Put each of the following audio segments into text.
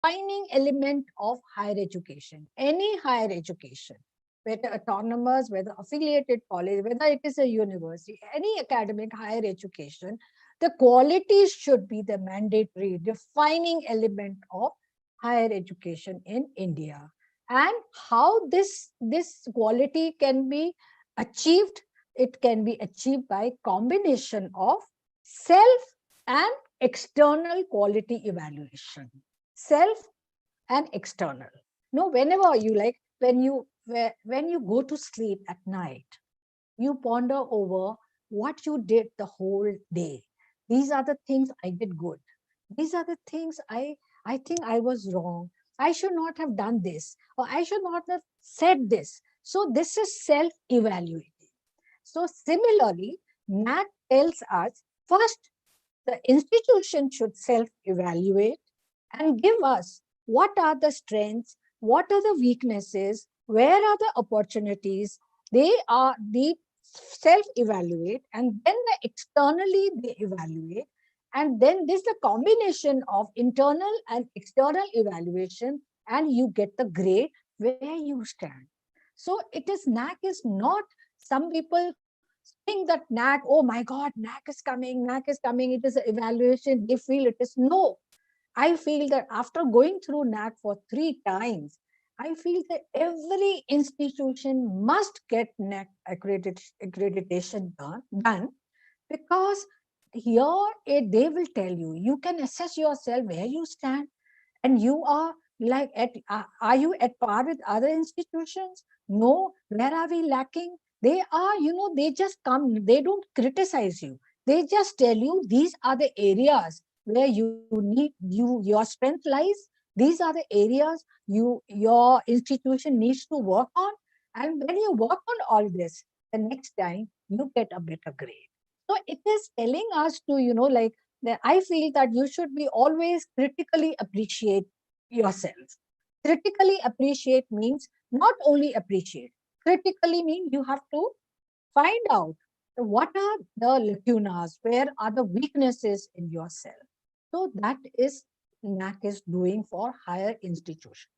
defining element of higher education. Any higher education, whether autonomous, whether affiliated college, whether it is a university, any academic higher education, the qualities should be the mandatory defining element of higher education in India. And how this quality can be achieved, it can be achieved by combination of self and external quality evaluation. Self and external. No, whenever you like, when you go to sleep at night, you ponder over what you did the whole day. These are the things I did good. These are the things I think I was wrong. I should not have done this, or I should not have said this. So this is self-evaluating. So similarly, NAC tells us first the institution should self-evaluate and give us what are the strengths, what are the weaknesses, where are the opportunities. They self-evaluate, and then externally they evaluate. And then this is a combination of internal and external evaluation, and you get the grade where you stand. So it is NAC is not, some people think that NAC, oh my God, NAC is coming, NAC is coming, it is an evaluation, they feel it is. No, I feel that after going through NAC for 3 times, I feel that every institution must get NAC accreditation done, because here they will tell you, you can assess yourself where you stand, and you are like are you at par with other institutions? No, where are we lacking? They are, they just come, they don't criticize you, they just tell you these are the areas where you need your strength lies, these are the areas your institution needs to work on, and when you work on all this, the next time you get a better grade. So it is telling us to, like, that I feel that you should be always critically appreciate yourself. Critically appreciate means not only appreciate, critically means you have to find out what are the lacunas, where are the weaknesses in yourself. So that is NAC is doing for higher institution,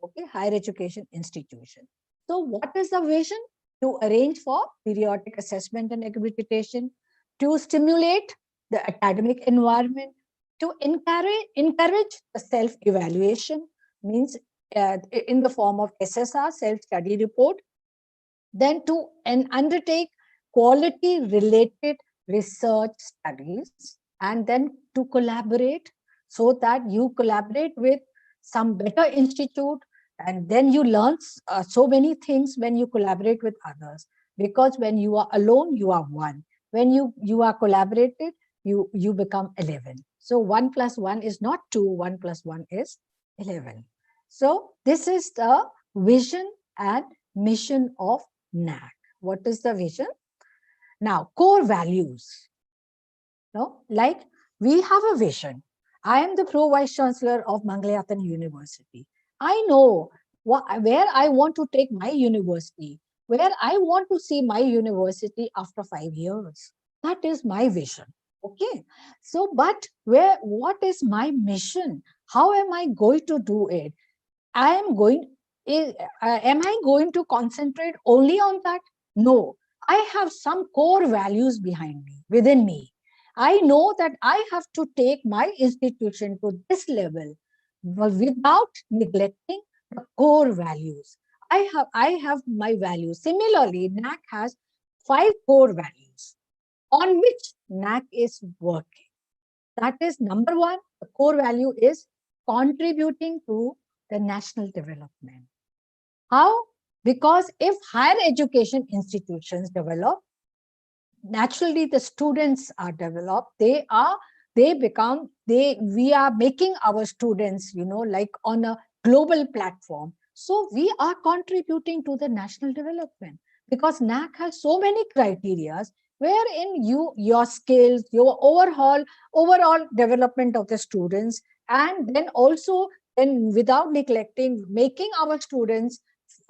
okay, higher education institution. So what is the vision? To arrange for periodic assessment and accreditation, to stimulate the academic environment, to encourage the self-evaluation, means in the form of SSR, self-study report, then to undertake quality related research studies, and then to collaborate, so that you collaborate with some better institute, and then you learn so many things when you collaborate with others, because when you are alone you are one, when you are collaborated you become 11. So 1 plus 1 is not 2, 1 plus 1 is 11. So this is the vision and mission of NAC. What is the vision? Now, core values. No, like we have a vision. I am the Pro Vice Chancellor of Mangalyatan University. I know where I want to take my university, where I want to see my university after 5 years. That is my vision. Okay. So, but what is my mission? How am I going to do it? I am going, am I going to concentrate only on that? No, I have some core values behind me, within me. I know that I have to take my institution to this level without neglecting the core values. I have my values. Similarly, NAC has 5 core values on which NAC is working. That is number 1, the core value is contributing to the national development. How? Because if higher education institutions develop, naturally the students are developed, we are making our students, like on a global platform. So we are contributing to the national development, because NAC has so many criteria wherein your skills, your overall development of the students, and then also, then without neglecting, making our students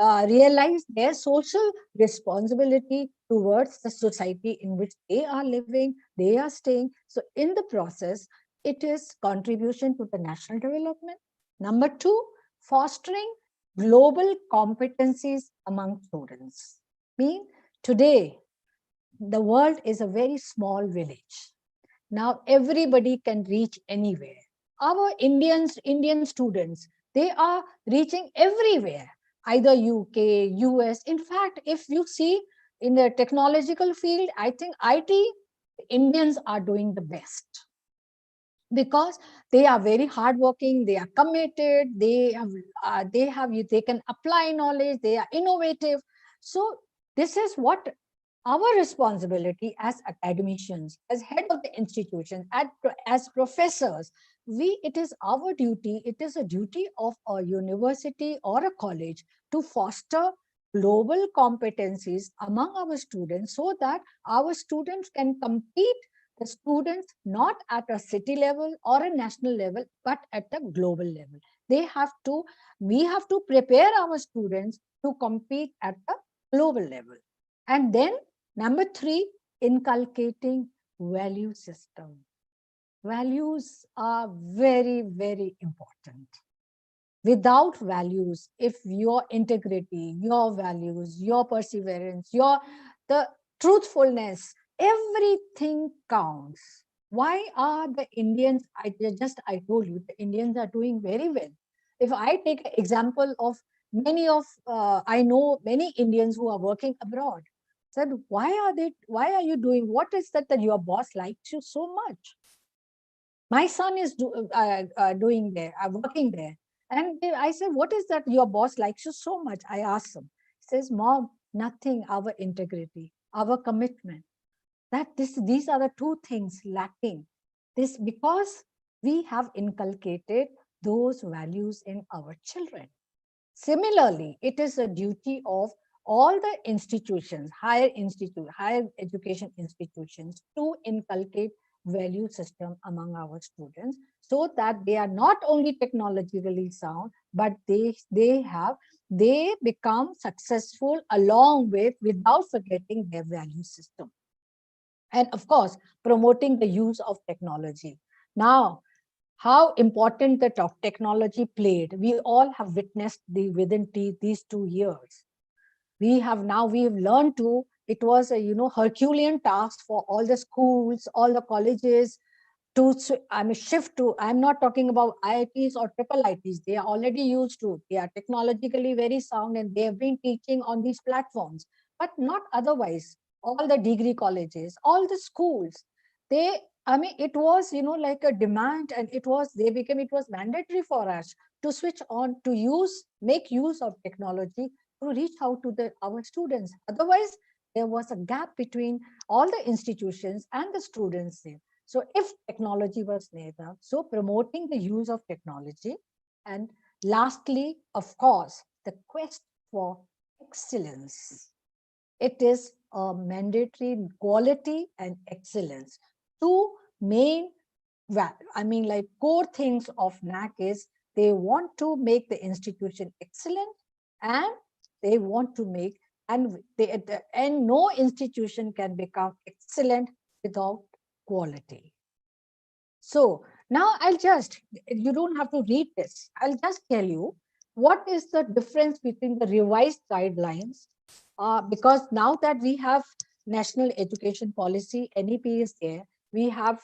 realize their social responsibility towards the society in which they are living, they are staying. So in the process, it is contribution to the national development. Number two, fostering global competencies among students. Mean today, the world is a very small village. Now everybody can reach anywhere. Our Indian students, they are reaching everywhere, either UK, US. In fact, if you see in the technological field, I think IT Indians are doing the best because they are very hardworking, they are committed, they can apply knowledge, they are innovative. So this is what our responsibility as academicians, as head of the institution, as professors. It is our duty, it is a duty of a university or a college to foster global competencies among our students so that our students can compete the students not at a city level or a national level, but at a global level. We have to prepare our students to compete at a global level. And then number three, inculcating value system. Values are very, very important. Without values, if your integrity, your values, your perseverance, the truthfulness, everything counts. Why are the Indians, I told you, the Indians are doing very well. If I take an example of I know many Indians who are working abroad, said, why are you doing, what is that your boss likes you so much? My son is doing there, working there. And I said, what is that your boss likes you so much? I asked him. He says, Mom, nothing, our integrity, our commitment. These are the two things lacking. This because we have inculcated those values in our children. Similarly, it is a duty of all the institutions, higher education institutions, to inculcate value system among our students so that they are not only technologically sound, but they become successful along with without forgetting their value system. And of course, promoting the use of technology. Now, how important the technology played, we all have witnessed within these 2 years. We've learned to, it was a Herculean task for all the schools, all the colleges to shift to, I'm not talking about IITs or triple ITs, they are already used to, they are technologically very sound and they have been teaching on these platforms, but not otherwise. All the degree colleges, all the schools, it was like a demand, and it was mandatory for us to switch on, to make use of technology to reach out to our students. Otherwise, there was a gap between all the institutions and the students there. So if technology was there, so promoting the use of technology. And lastly, of course, the quest for excellence. It is a mandatory quality and excellence. Two main, like core things of NAC is they want to make the institution excellent, and they want to make, and no institution can become excellent without quality. So now you don't have to read this. I'll just tell you what is the difference between the revised guidelines, because now that we have National Education Policy, NEP is there, we have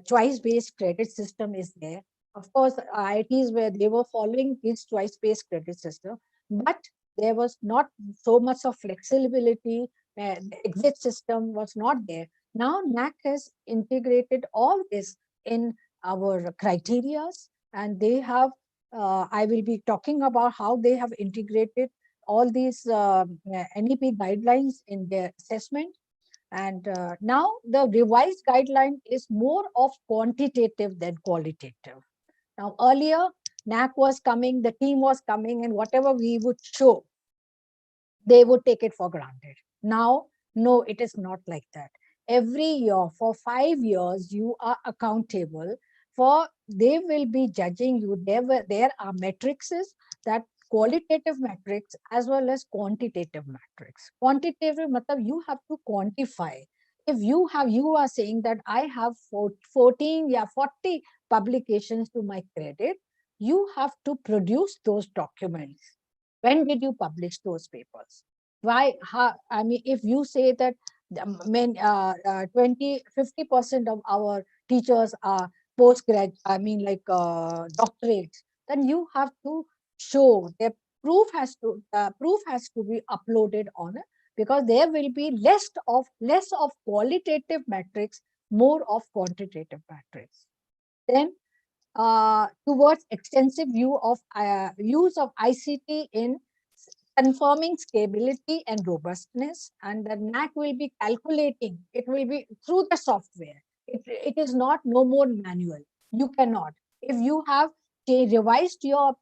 choice-based credit system is there. Of course, IITs where they were following this choice-based credit system, but there was not so much of flexibility. The exit system was not there. Now NAC has integrated all this in our criterias, and they have, I will be talking about how they have integrated all these NEP guidelines in their assessment. And now the revised guideline is more of quantitative than qualitative. Now earlier, NAC was coming, the team was coming, and whatever we would show, they would take it for granted. Now, no, it is not like that. Every year, for 5 years, you are accountable for, they will be judging you. There are matrices, that qualitative metrics as well as quantitative metrics. Quantitative, you have to quantify. If you are saying that I have 14, 40 publications to my credit, you have to produce those documents. When did you publish those papers? Why? How, I mean, if you say that 50% of our teachers are postgrad, I mean, like doctorates, then you have to show their proof has to be uploaded on it, because there will be less of qualitative metrics, more of quantitative metrics. Then towards extensive use of ICT in confirming scalability and robustness, and the NAC will be calculating. It will be through the software. It is not no more manual. You cannot. If you have revised your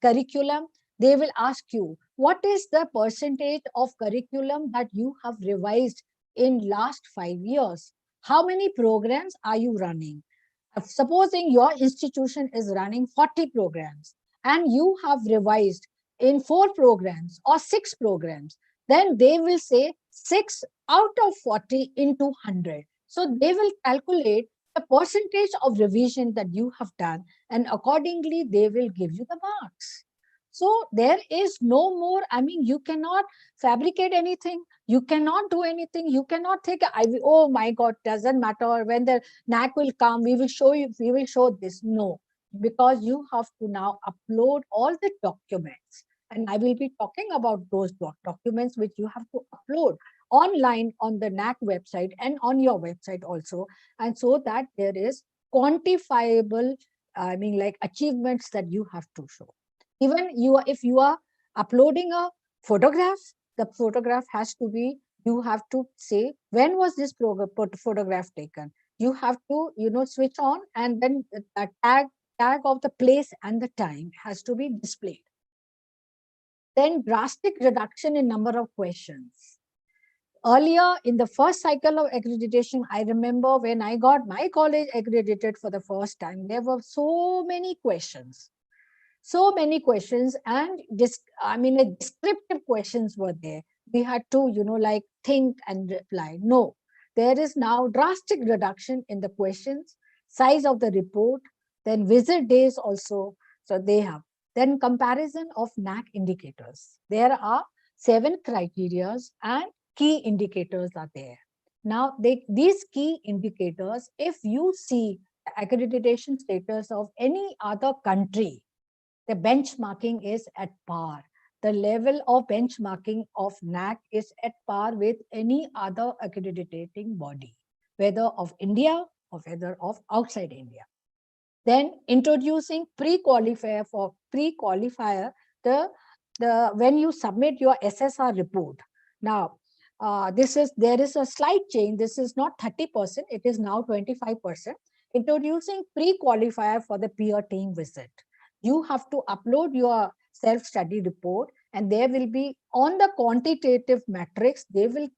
curriculum, they will ask you, what is the percentage of curriculum that you have revised in last 5 years? How many programs are you running? Supposing your institution is running 40 programs and you have revised in 4 programs or 6 programs, then they will say 6 out of 40 into 100. So they will calculate the percentage of revision that you have done, and accordingly they will give you the marks. So there is no more, I mean, you cannot fabricate anything. You cannot do anything. You cannot think, oh my God, doesn't matter when the NAC will come, we will show you, we will show this. No, because you have to now upload all the documents. And I will be talking about those documents which you have to upload online on the NAC website and on your website also. And so that there is quantifiable, I mean, like achievements that you have to show. Even if you are uploading a photograph, the photograph has to be, you have to say, when was this photograph taken? You have to, switch on, and then a tag of the place and the time has to be displayed. Then drastic reduction in number of questions. Earlier in the first cycle of accreditation, I remember when I got my college accredited for the first time, there were so many questions. So many questions, and descriptive questions were there. We had to, like think and reply. No, there is now drastic reduction in the questions, size of the report, then visit days also. So they have. Then comparison of NAC indicators. There are 7 criterias and key indicators are there. Now, these key indicators, if you see the accreditation status of any other country, the benchmarking is at par. The level of benchmarking of NAC is at par with any other accrediting body, whether of India or whether of outside India. Then introducing pre-qualifier when you submit your SSR report. Now, there is a slight change. This is not 30%, it is now 25%. Introducing pre-qualifier for the peer team visit. You have to upload your self-study report, and there will be on the quantitative metrics, they will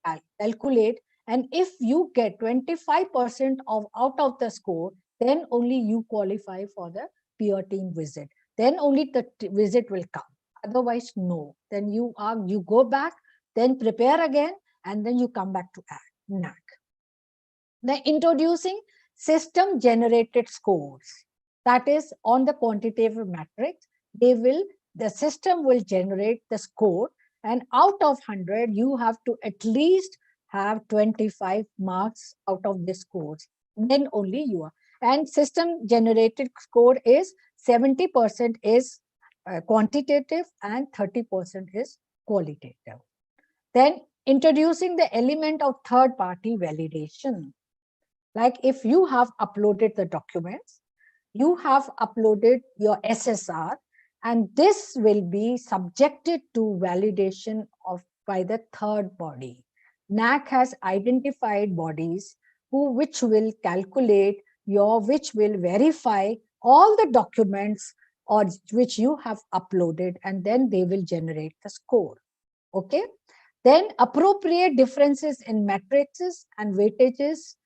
calculate. And if you get 25% out of the score, then only you qualify for the peer team visit. Then only the visit will come. Otherwise, no. Then you go back, then prepare again, and then you come back to NAC. Then introducing system-generated scores. That is, on the quantitative metrics, the system will generate the score, and out of 100, you have to at least have 25 marks out of the scores. Then only you are. And system generated score is 70% is quantitative and 30% is qualitative. Then introducing the element of third-party validation. Like if you have uploaded the documents, you have uploaded your SSR, and this will be subjected to validation by the third body. NAC has identified bodies which will calculate which will verify all the documents or which you have uploaded, and then they will generate the score. Okay. Then appropriate differences in matrices and weightages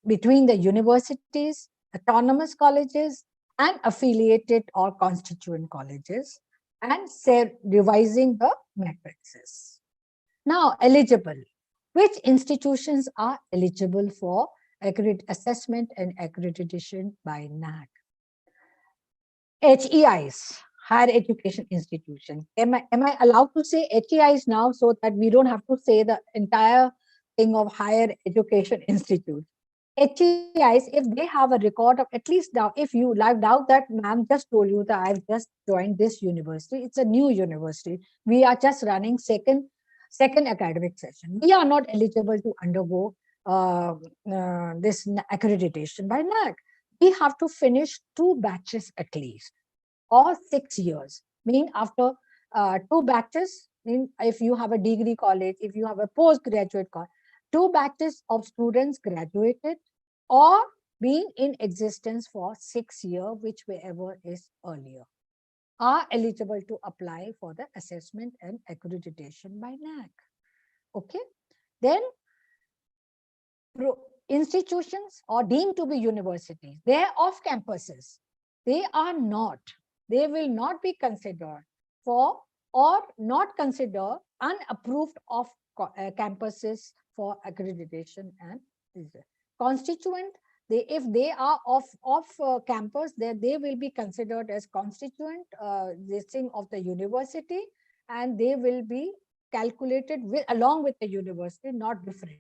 between the universities, autonomous colleges, and affiliated or constituent colleges, and revising the matrices. Now, eligible. Which institutions are eligible for assessment and accreditation by NAC? HEIs, higher education institutions. Am I allowed to say HEIs now so that we don't have to say the entire thing of higher education institute? HEIs, if they have a record of at least now, if you like doubt that ma'am just told you that I've just joined this university, it's a new university. We are just running second academic session. We are not eligible to undergo this accreditation by NAC. We have to finish 2 batches at least, or 6 years. Mean after 2 batches, if you have a degree college, if you have a postgraduate college, 2 batches of students graduated or being in existence for 6 years, whichever is earlier, are eligible to apply for the assessment and accreditation by NAC. Okay, then institutions are deemed to be universities. They are off campuses. They are not. They will not be considered for or not consider unapproved off campuses for accreditation and constituent. If they are off campus, they will be considered as constituent this thing of the university, and they will be calculated along with the university, not different.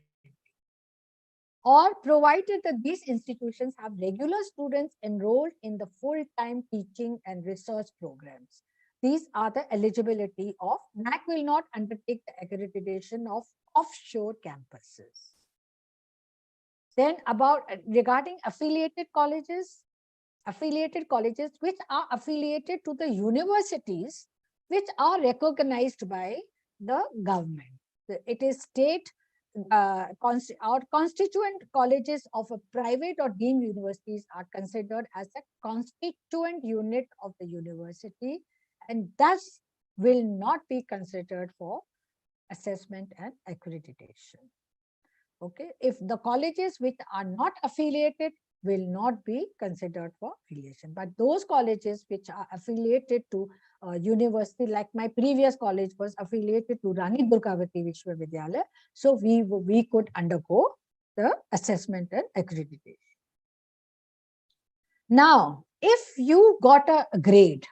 Or provided that these institutions have regular students enrolled in the full-time teaching and research programs. These are the eligibility of NAC will not undertake the accreditation of offshore campuses. Then regarding affiliated colleges which are affiliated to the universities which are recognized by the government. It is state or constituent colleges of a private or deemed universities are considered as a constituent unit of the university, and thus will not be considered for assessment and accreditation. Okay, if the colleges which are not affiliated will not be considered for affiliation, but those colleges which are affiliated to university, like my previous college was affiliated to Rani Durgavati Vishwavidyalaya, so we could undergo the assessment and accreditation. Now, if you got a grade,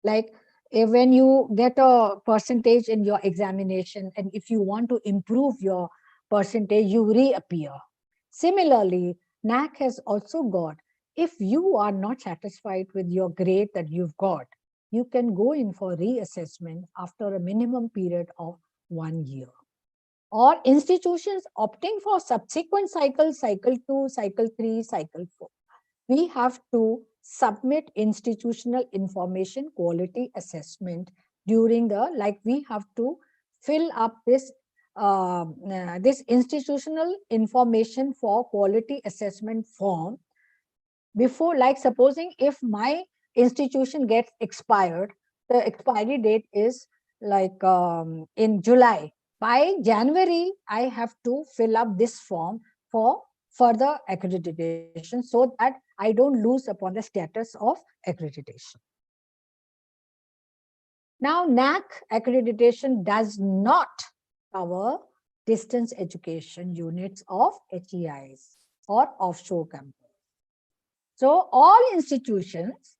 like when you get a percentage in your examination, and if you want to improve your percentage, you reappear. Similarly, NAC has also got, if you are not satisfied with your grade that you've got, you can go in for reassessment after a minimum period of 1 year. Or institutions opting for subsequent cycles, cycle 2, cycle 3, cycle 4. We have to submit institutional information quality assessment during we have to fill up this this institutional information for quality assessment form before, like supposing if my institution gets expired, the expiry date is like in July. By January, I have to fill up this form for further accreditation so that I don't lose upon the status of accreditation. Now, NAC accreditation does not cover distance education units of HEIs or offshore campus. So all institutions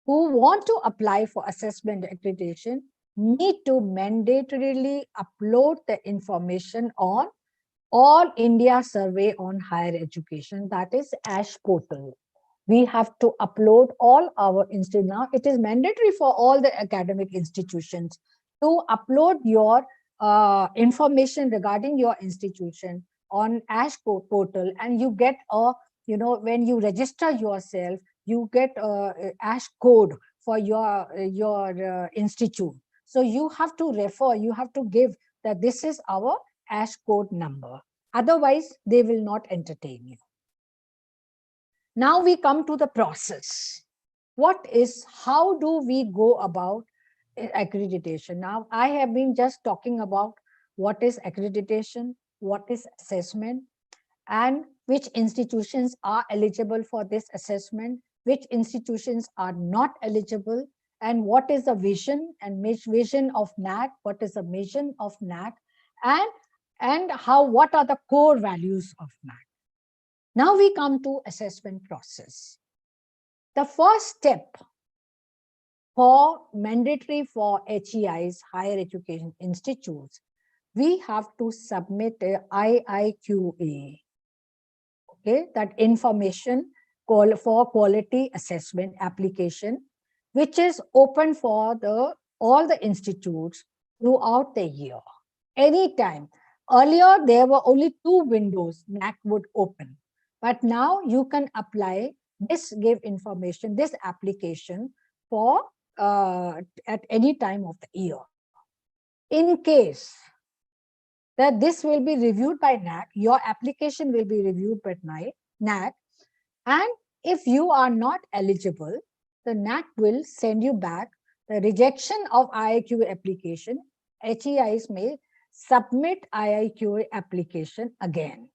who want to apply for assessment accreditation need to mandatorily upload the information on All India Survey on Higher Education, that is ASH portal. We have to upload all our institutions. Now, it is mandatory for all the academic institutions to upload your information regarding your institution on ASH portal, and you get a, when you register yourself, you get a ASH code for your institute. So you have to refer, you have to give that this is our ASH code number. Otherwise, they will not entertain you. Now we come to the process. How do we go about accreditation? Now, I have been just talking about what is accreditation, what is assessment, and which institutions are eligible for this assessment, which institutions are not eligible, and what is the vision and vision of NAC, what is the mission of NAC, and what are the core values of NAC. Now we come to assessment process. The first step mandatory for HEIs, higher education institutes, we have to submit a IIQA, okay, that information call for quality assessment application, which is open for all the institutes throughout the year, anytime. Earlier, there were only 2 windows NAC would open, but now you can apply this, give information, this application for at any time of the year. In case that this will be reviewed by NAC, your application will be reviewed by NAC, and if you are not eligible, the NAC will send you back the rejection of IIQA application. HEIs may submit IIQA application again.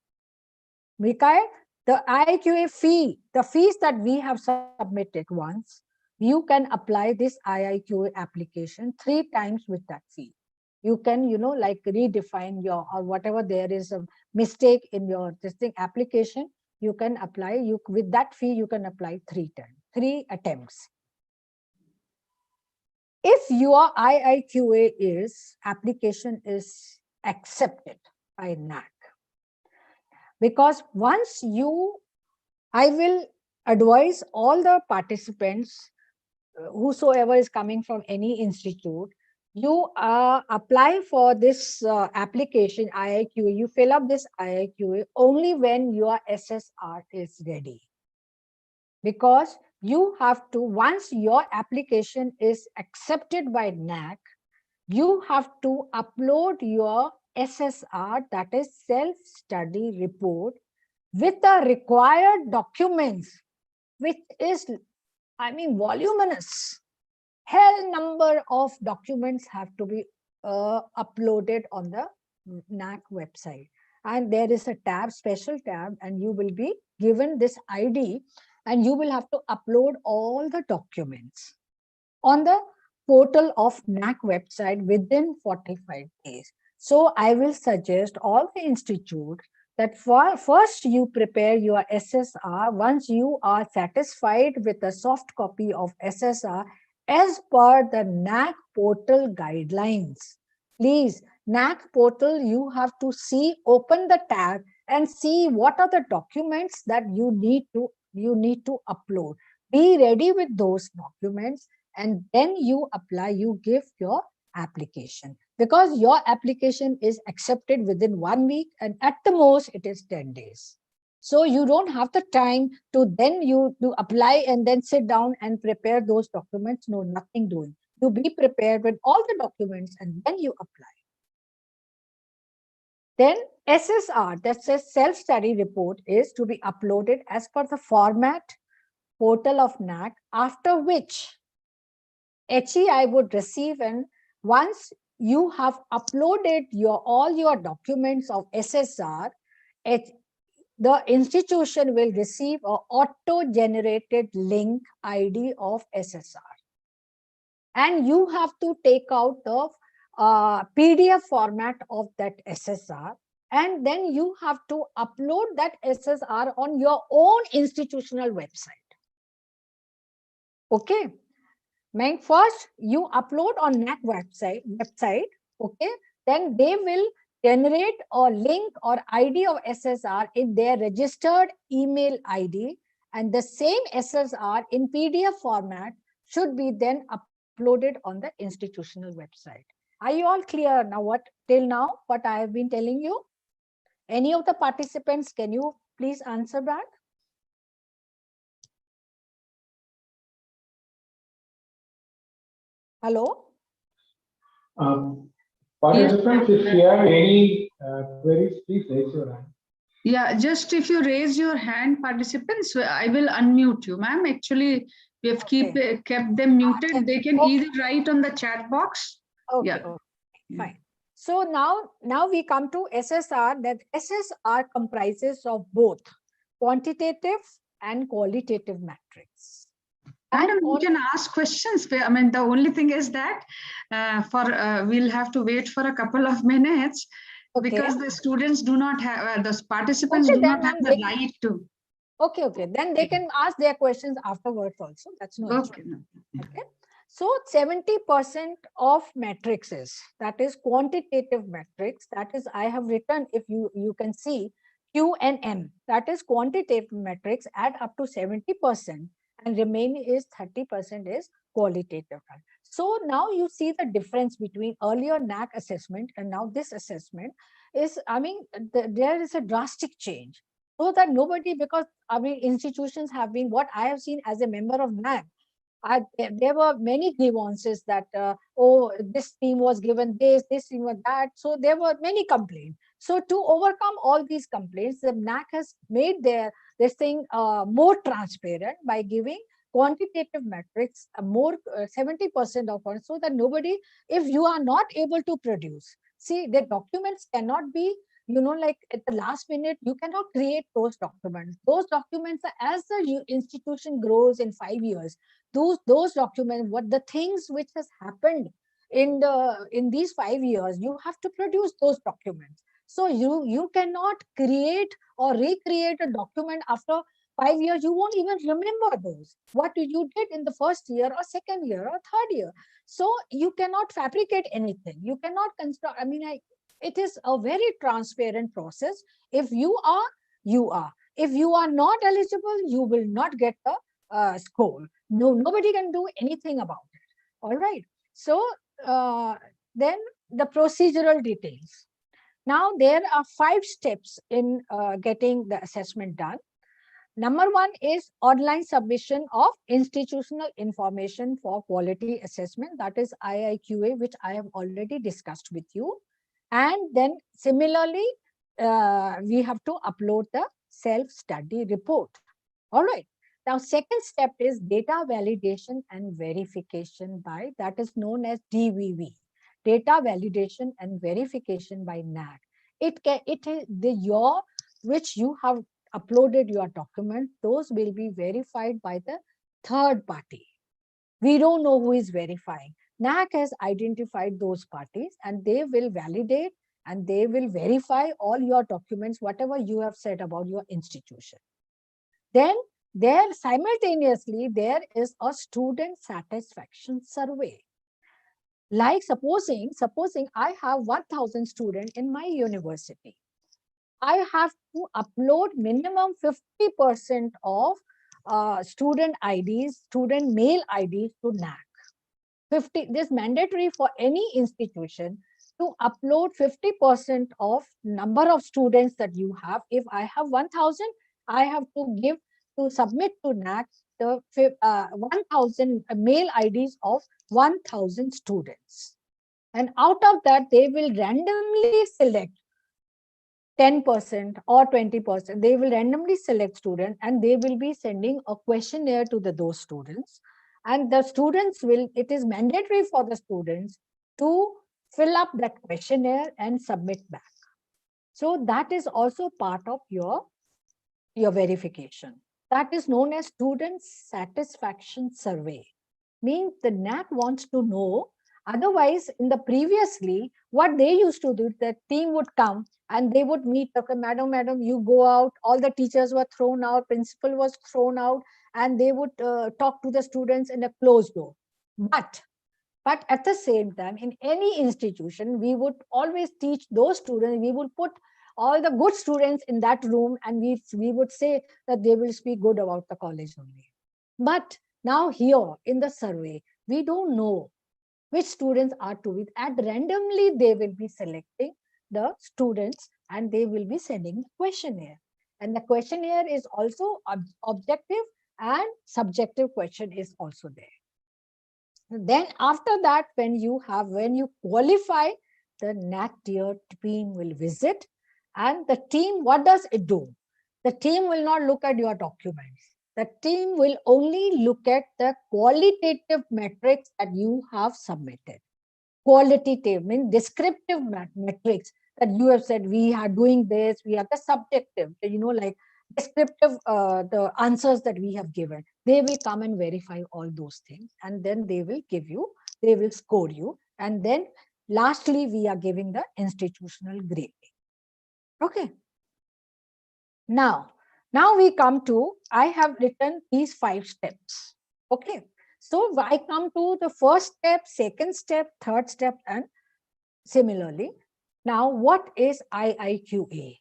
Mikhail, the IIQA fee, the fees that we have submitted once, you can apply this IIQA application 3 times with that fee. You can, like redefine your, or whatever there is a mistake in your application, you can apply, with that fee, you can apply 3 times, 3 attempts. If your IIQA application is accepted by NAC, because once I will advise all the participants, whosoever is coming from any institute, you apply for this application IIQA, you fill up this IIQA only when your SSR is ready. Because you have to, once your application is accepted by NAC, you have to upload your SSR, that is self-study report, with the required documents, which is, voluminous. Hell number of documents have to be uploaded on the NAC website. And there is a tab, special tab, and you will be given this ID, and you will have to upload all the documents on the portal of NAC website within 45 days. So I will suggest all the institutes that first you prepare your SSR. Once you are satisfied with the soft copy of SSR as per the NAC portal guidelines, please, NAC portal, you have to see, open the tab and see what are the documents that you need to upload. Be ready with those documents, and then you apply, you give your application, because your application is accepted within 1 week, and at the most it is 10 days. So you don't have the time to then you apply and then sit down and prepare those documents. No, nothing doing. You be prepared with all the documents and then you apply. Then SSR, that says self-study report, is to be uploaded as per the format portal of NAC, after which HEI would receive, and once you have uploaded all your documents of SSR, the institution will receive an auto-generated link ID of SSR. And you have to take out the PDF format of that SSR, and then you have to upload that SSR on your own institutional website. Okay. First, you upload on NAC website, okay, then they will generate a link or ID of SSR in their registered email ID, and the same SSR in PDF format should be then uploaded on the institutional website. Are you all clear now till now what I have been telling you? Any of the participants, can you please answer back? Hello? Participants, if you have any queries, please raise your hand. Yeah, just if you raise your hand, participants, I will unmute you, ma'am. Actually, we have kept them muted. They can either write on the chat box. Okay, yeah. Okay. Fine. So now we come to SSR. That SSR comprises of both quantitative and qualitative metrics. Madam, you can ask questions. I mean, the only thing is that we'll have to wait for a couple of minutes, because the students do not have, the participants do not have the right to. Okay. Then they can ask their questions afterwards also. That's no issue. Okay. So 70% of matrices, that is quantitative metrics, that is I have written, if you can see Q and M, that is quantitative metrics add up to 70% and remaining is 30% is qualitative. So now you see the difference between earlier NAC assessment and now this assessment is, I mean, there is a drastic change. So that nobody, because I mean, institutions have been, what I have seen as a member of NAC, there were many grievances that, oh, this team was given this team was that. So there were many complaints. So to overcome all these complaints, the NAC has made this thing more transparent by giving quantitative metrics, more 70% of it, so that nobody, if you are not able to produce, see, the documents cannot be, like at the last minute, you cannot create those documents. Those documents, as the institution grows in 5 years, those documents, what the things which has happened in these 5 years, you have to produce those documents. So you cannot create or recreate a document after 5 years. You won't even remember those, what you did in the first year or second year or third year. So you cannot fabricate anything. You cannot construct. I mean, it is a very transparent process. If you are, you are. If you are not eligible, you will not get the score. Nobody can do anything about it. All right. So then the procedural details. Now there are 5 steps in getting the assessment done. Number 1 is online submission of institutional information for quality assessment, that is IIQA, which I have already discussed with you. And then similarly, we have to upload the self-study report. All right. Now, second step is data validation and verification by, that is known as DVV, data validation and verification by NAC. It is which you have uploaded your document, those will be verified by the third party. We don't know who is verifying. NAC has identified those parties and they will validate and they will verify all your documents, whatever you have said about your institution. Then there simultaneously, there is a student satisfaction survey. Like supposing I have 1,000 students in my university. I have to upload minimum 50% of student IDs, student mail IDs to NAC. 50, this is mandatory for any institution to upload 50% of number of students that you have. If I have 1,000, I have to submit to NAC the 1,000 mail IDs of 1,000 students. And out of that, they will randomly select 10% or 20%. They will randomly select students and they will be sending a questionnaire to those students. And the students it is mandatory for the students to fill up that questionnaire and submit back. So that is also part of your verification. That is known as student satisfaction survey. Means the NAC wants to know. Otherwise, in the previously, what they used to do, the team would come and they would meet, okay, madam, you go out, all the teachers were thrown out, principal was thrown out, and they would talk to the students in a closed door. But at the same time, in any institution, we would always teach those students, we would put all the good students in that room and we would say that they will speak good about the college only. But now here in the survey, we don't know which students are to be, and randomly they will be selecting the students and they will be sending a questionnaire. And the questionnaire is also objective and subjective question is also there. Then after that, when you qualify, the NAC tier team will visit, and the team, what does it do? The team will not look at your documents. The team will only look at the qualitative metrics that you have submitted. Qualitative means descriptive metrics that you have said, we are doing this, we are the subjective, like descriptive, the answers that we have given. They will come and verify all those things, and then they will they will score you. And then lastly, we are giving the institutional grading. Okay. Now we come to, I have written these 5 steps. Okay. So I come to the first step, second step, third step, and similarly. Now, what is IIQA?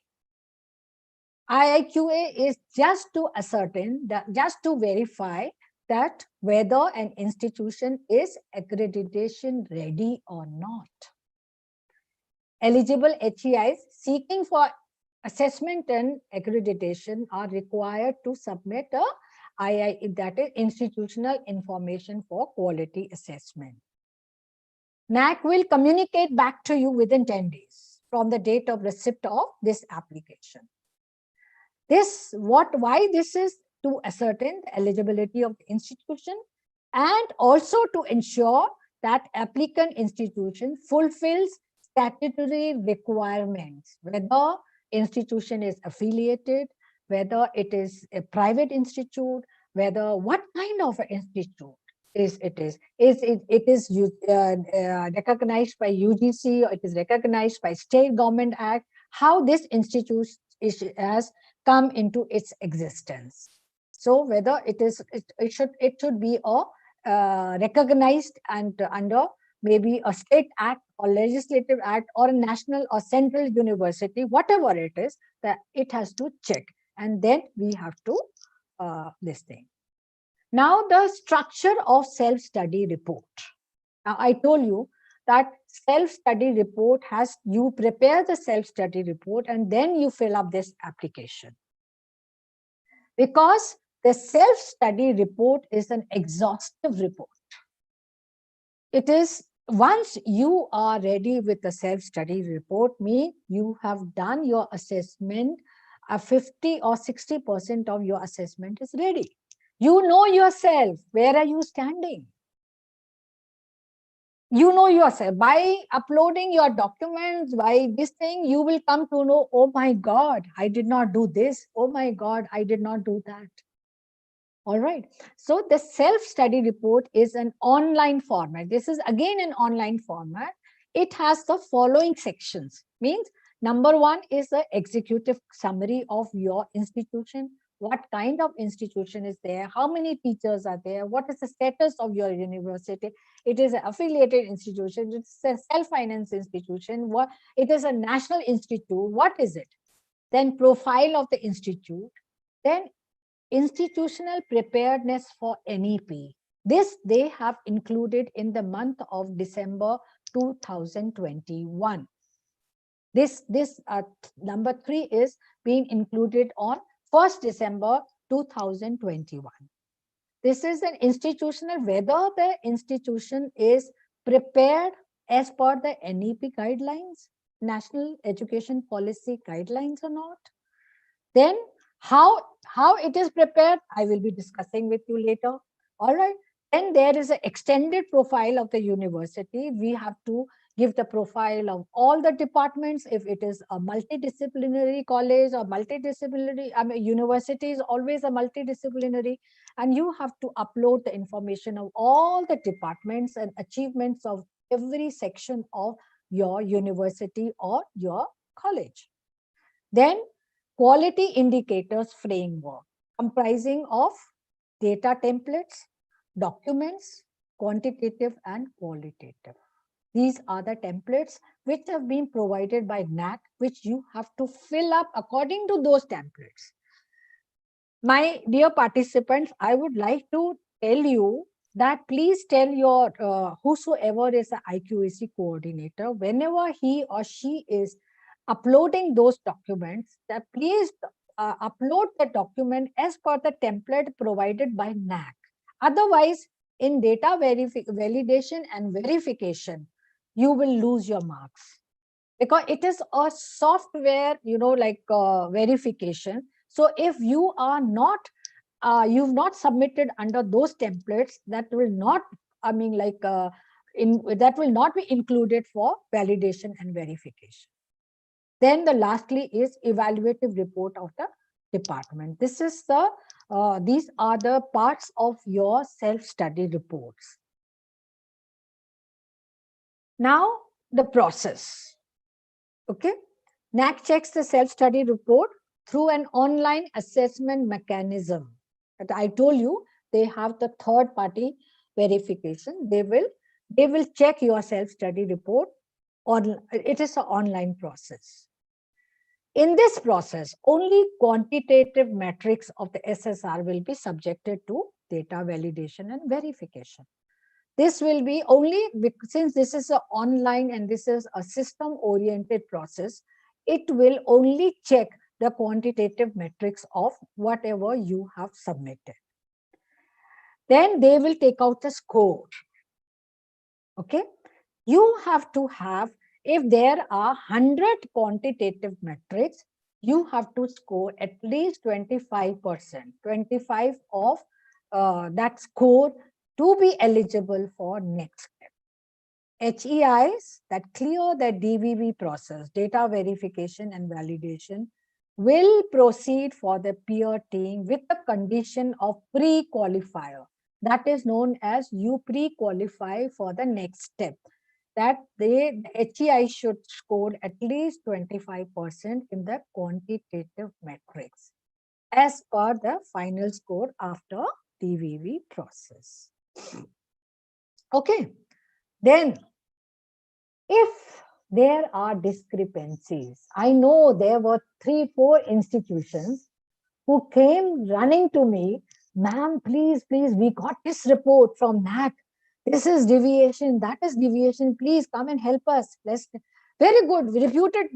IIQA is just to ascertain that, just to verify that whether an institution is accreditation ready or not. Eligible HEIs seeking for assessment and accreditation are required to submit a II, that is institutional information for quality assessment. NAC will communicate back to you within 10 days from the date of receipt of this application. Why this is to ascertain the eligibility of the institution and also to ensure that applicant institution fulfills statutory requirements, whether institution is affiliated, whether it is a private institute, whether what kind of an institute it is recognized by UGC, or it is recognized by State Government Act, how this institute has come into its existence. So whether it should be a recognized and under maybe a state act or legislative act or a national or central university, whatever it is, that it has to check, and then we have to this thing. Now the structure of self-study report. Now I told you that self-study report has, you prepare the self-study report and then you fill up this application. Because the self-study report is an exhaustive report. It is, once you are ready with the self-study report, means you have done your assessment, 50 or 60% of your assessment is ready. You know yourself, where are you standing? You know yourself. By uploading your documents, by this thing, you will come to know, oh my God, I did not do this. Oh my God, I did not do that. All right. So the self-study report is an online format. This is again an online format. It has the following sections. Means number one is the executive summary of your institution. What kind of institution is there? How many teachers are there? What is the status of your university? It is an affiliated institution. It's a self-finance institution. What? It is a national institute. What is it? Then profile of the institute. Then institutional preparedness for NEP. This they have included in the month of December 2021. This number 3 is being included on 1st December 2021. This is an institutional, whether the institution is prepared as per the NEP guidelines, National Education Policy guidelines or not. Then how it is prepared, I will be discussing with you later. All right. Then there is an extended profile of the university. We have to give the profile of all the departments. If it is a multidisciplinary college or multidisciplinary, I mean, university is always a multidisciplinary, and you have to upload the information of all the departments and achievements of every section of your university or your college. Then quality indicators framework comprising of data templates, documents, quantitative and qualitative. These are the templates which have been provided by NAC, which you have to fill up according to those templates. My dear participants, I would like to tell you that please tell your whosoever is an IQAC coordinator, whenever he or she is uploading those documents, that please upload the document as per the template provided by NAC. Otherwise, in data validation and verification, you will lose your marks, because it is a software, like verification. So if you are not, you've not submitted under those templates, that will not, that will not be included for validation and verification. Then the lastly is evaluative report of the department. This is the, these are the parts of your self-study reports. Now the process. Okay. NAC checks the self-study report through an online assessment mechanism. But I told you they have the third party verification. They will check your self-study report, or it is an online process. In this process, only quantitative metrics of the SSR will be subjected to data validation and verification. This will be only, since this is an online and this is a system-oriented process, it will only check the quantitative metrics of whatever you have submitted. Then they will take out the score. Okay, you have to have, if there are 100 quantitative metrics, you have to score at least 25%, 25 of that score to be eligible for next step. HEIs that clear the DVV process, data verification and validation, will proceed for the peer team with the condition of pre-qualifier. That is known as you pre-qualify for the next step. That the HEI should score at least 25% in the quantitative metrics as per the final score after DVV process. Okay, then if there are discrepancies, I know there were 3-4 institutions who came running to me, ma'am, please, we got this report from NAC. This is deviation, that is deviation. Please come and help us. Very good, reputed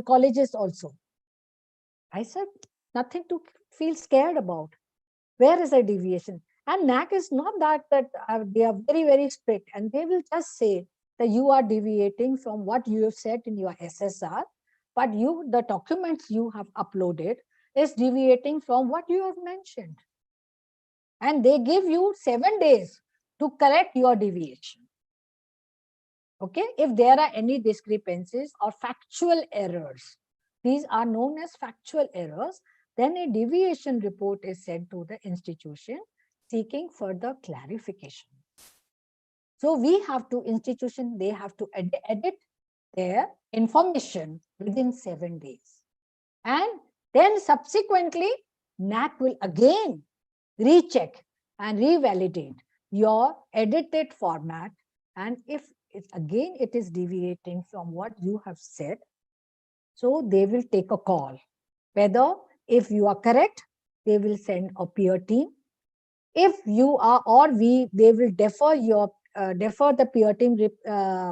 colleges also. I said, nothing to feel scared about. Where is the deviation? And NAC is not that they are very, very strict, and they will just say that you are deviating from what you have said in your SSR, but the documents you have uploaded is deviating from what you have mentioned. And they give you 7 days to correct your deviation. Okay, if there are any discrepancies or factual errors, these are known as factual errors, then a deviation report is sent to the institution seeking further clarification. So we have to, institution, they have to edit their information within 7 days. And then subsequently, NAC will again recheck and revalidate your edited format. And if it is deviating from what you have said, so they will take a call. Whether if you are correct, they will send a peer team. If you are, they will defer the peer team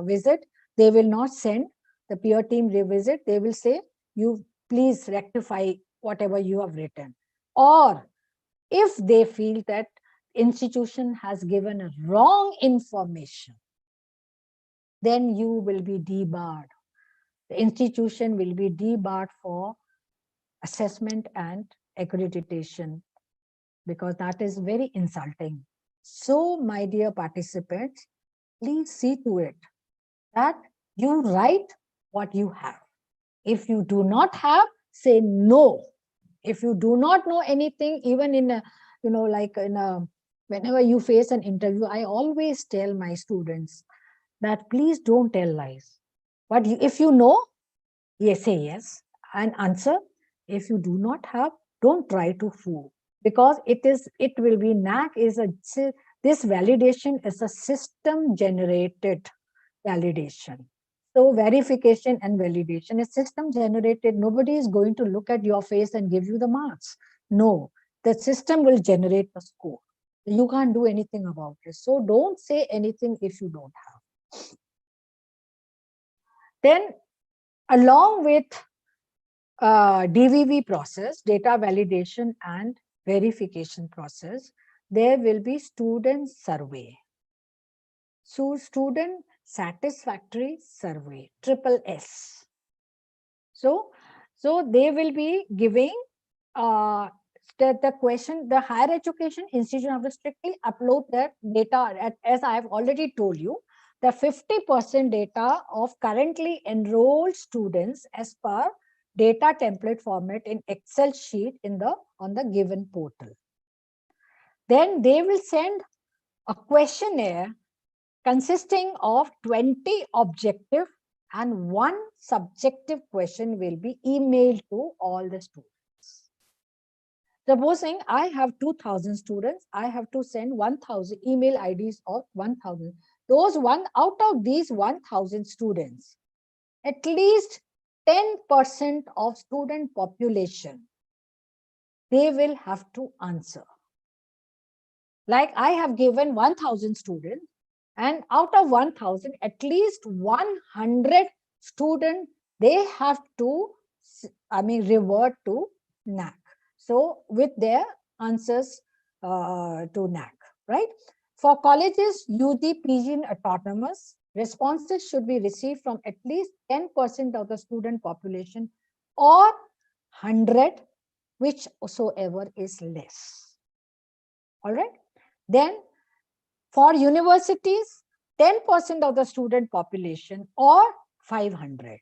visit. They will not send the peer team revisit. They will say, you please rectify whatever you have written. Or if they feel that institution has given a wrong information, then you will be debarred. The institution will be debarred for assessment and accreditation, because that is very insulting. So, my dear participants, please see to it that you write what you have. If you do not have, say no. If you do not know anything, even in a, whenever you face an interview, I always tell my students that please don't tell lies. But if you know, yes, say yes and answer. If you do not have, don't try to fool, because it will be NAC this validation is a system generated validation. So verification and validation is system generated. Nobody is going to look at your face and give you the marks. No, the system will generate the score. You can't do anything about it. So don't say anything if you don't have. Then along with DVV process, data validation and verification process, there will be student survey. So student satisfactory survey, SSS. So they will be giving the question, the higher education institution have to strictly upload their data, as I have already told you, the 50% data of currently enrolled students as per data template format in Excel sheet on the given portal. Then they will send a questionnaire consisting of 20 objective and 1 subjective question will be emailed to all the students. Supposing I have 2,000 students, I have to send 1,000 email IDs of 1,000. Those one out of these 1,000 students, at least 10% of student population, they will have to answer. Like I have given 1,000 students, and out of 1,000, at least 100 students, they have to, revert to NAC. So with their answers to NAC, right? For colleges, UG, PG, and autonomous, responses should be received from at least 10% of the student population or 100, whichsoever is less. All right. Then for universities, 10% of the student population or 500,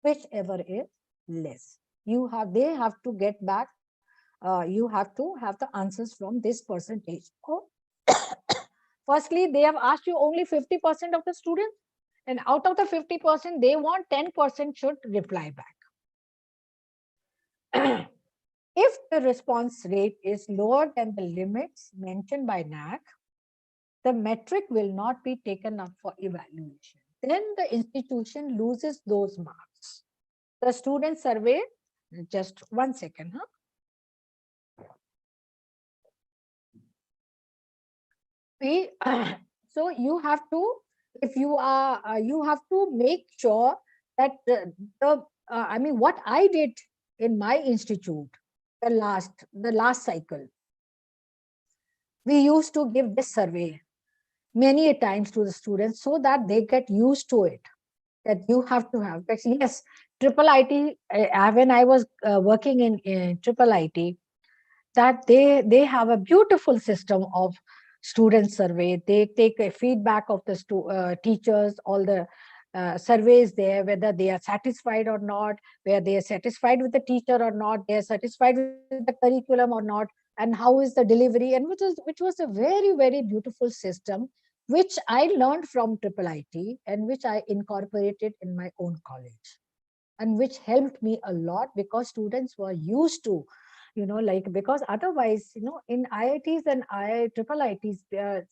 whichever is less. They have to get back, you have to have the answers from this percentage. Oh. Firstly, they have asked you only 50% of the students, and out of the 50%, they want 10% should reply back. If the response rate is lower than the limits mentioned by NAC, the metric will not be taken up for evaluation. Then the institution loses those marks. The student survey, just 1 second, huh? So you have to, if you are, you have to make sure that what I did in my institute, the last cycle, we used to give this survey many times to the students so that they get used to it, that you have to have. But yes, triple IT, when I was working in triple IT, that they have a beautiful system of student survey. They take a feedback of the teachers, all the surveys there, whether they are satisfied or not, whether they are satisfied with the teacher or not, they are satisfied with the curriculum or not, and how is the delivery, and which was a very, very beautiful system, which I learned from triple IT and which I incorporated in my own college, and which helped me a lot because students were used to, because otherwise, in IITs and triple ITs,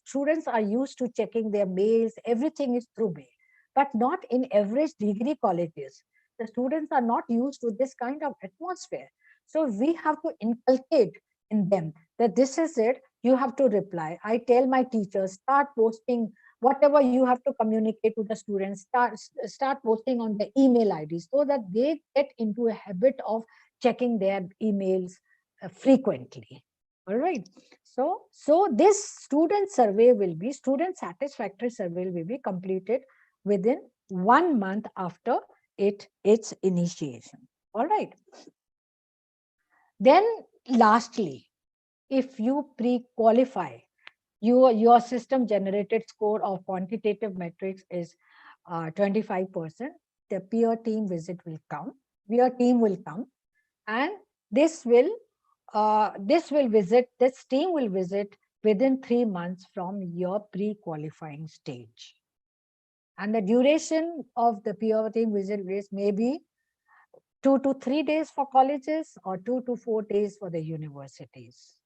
students are used to checking their mails, everything is through mail, but not in average degree colleges. The students are not used to this kind of atmosphere. So we have to inculcate in them that this is it, you have to reply. I tell my teachers, start posting whatever you have to communicate to the students, start posting on the email IDs so that they get into a habit of checking their emails frequently. All right. So this student satisfactory survey will be completed within 1 month after its initiation. All right. Then lastly, if you pre-qualify, your system generated score of quantitative metrics is 25%, the peer team visit will come. Peer team will come, and this team will visit within 3 months from your pre-qualifying stage. And the duration of the peer team visit is maybe 2 to 3 days for colleges or 2 to 4 days for the universities.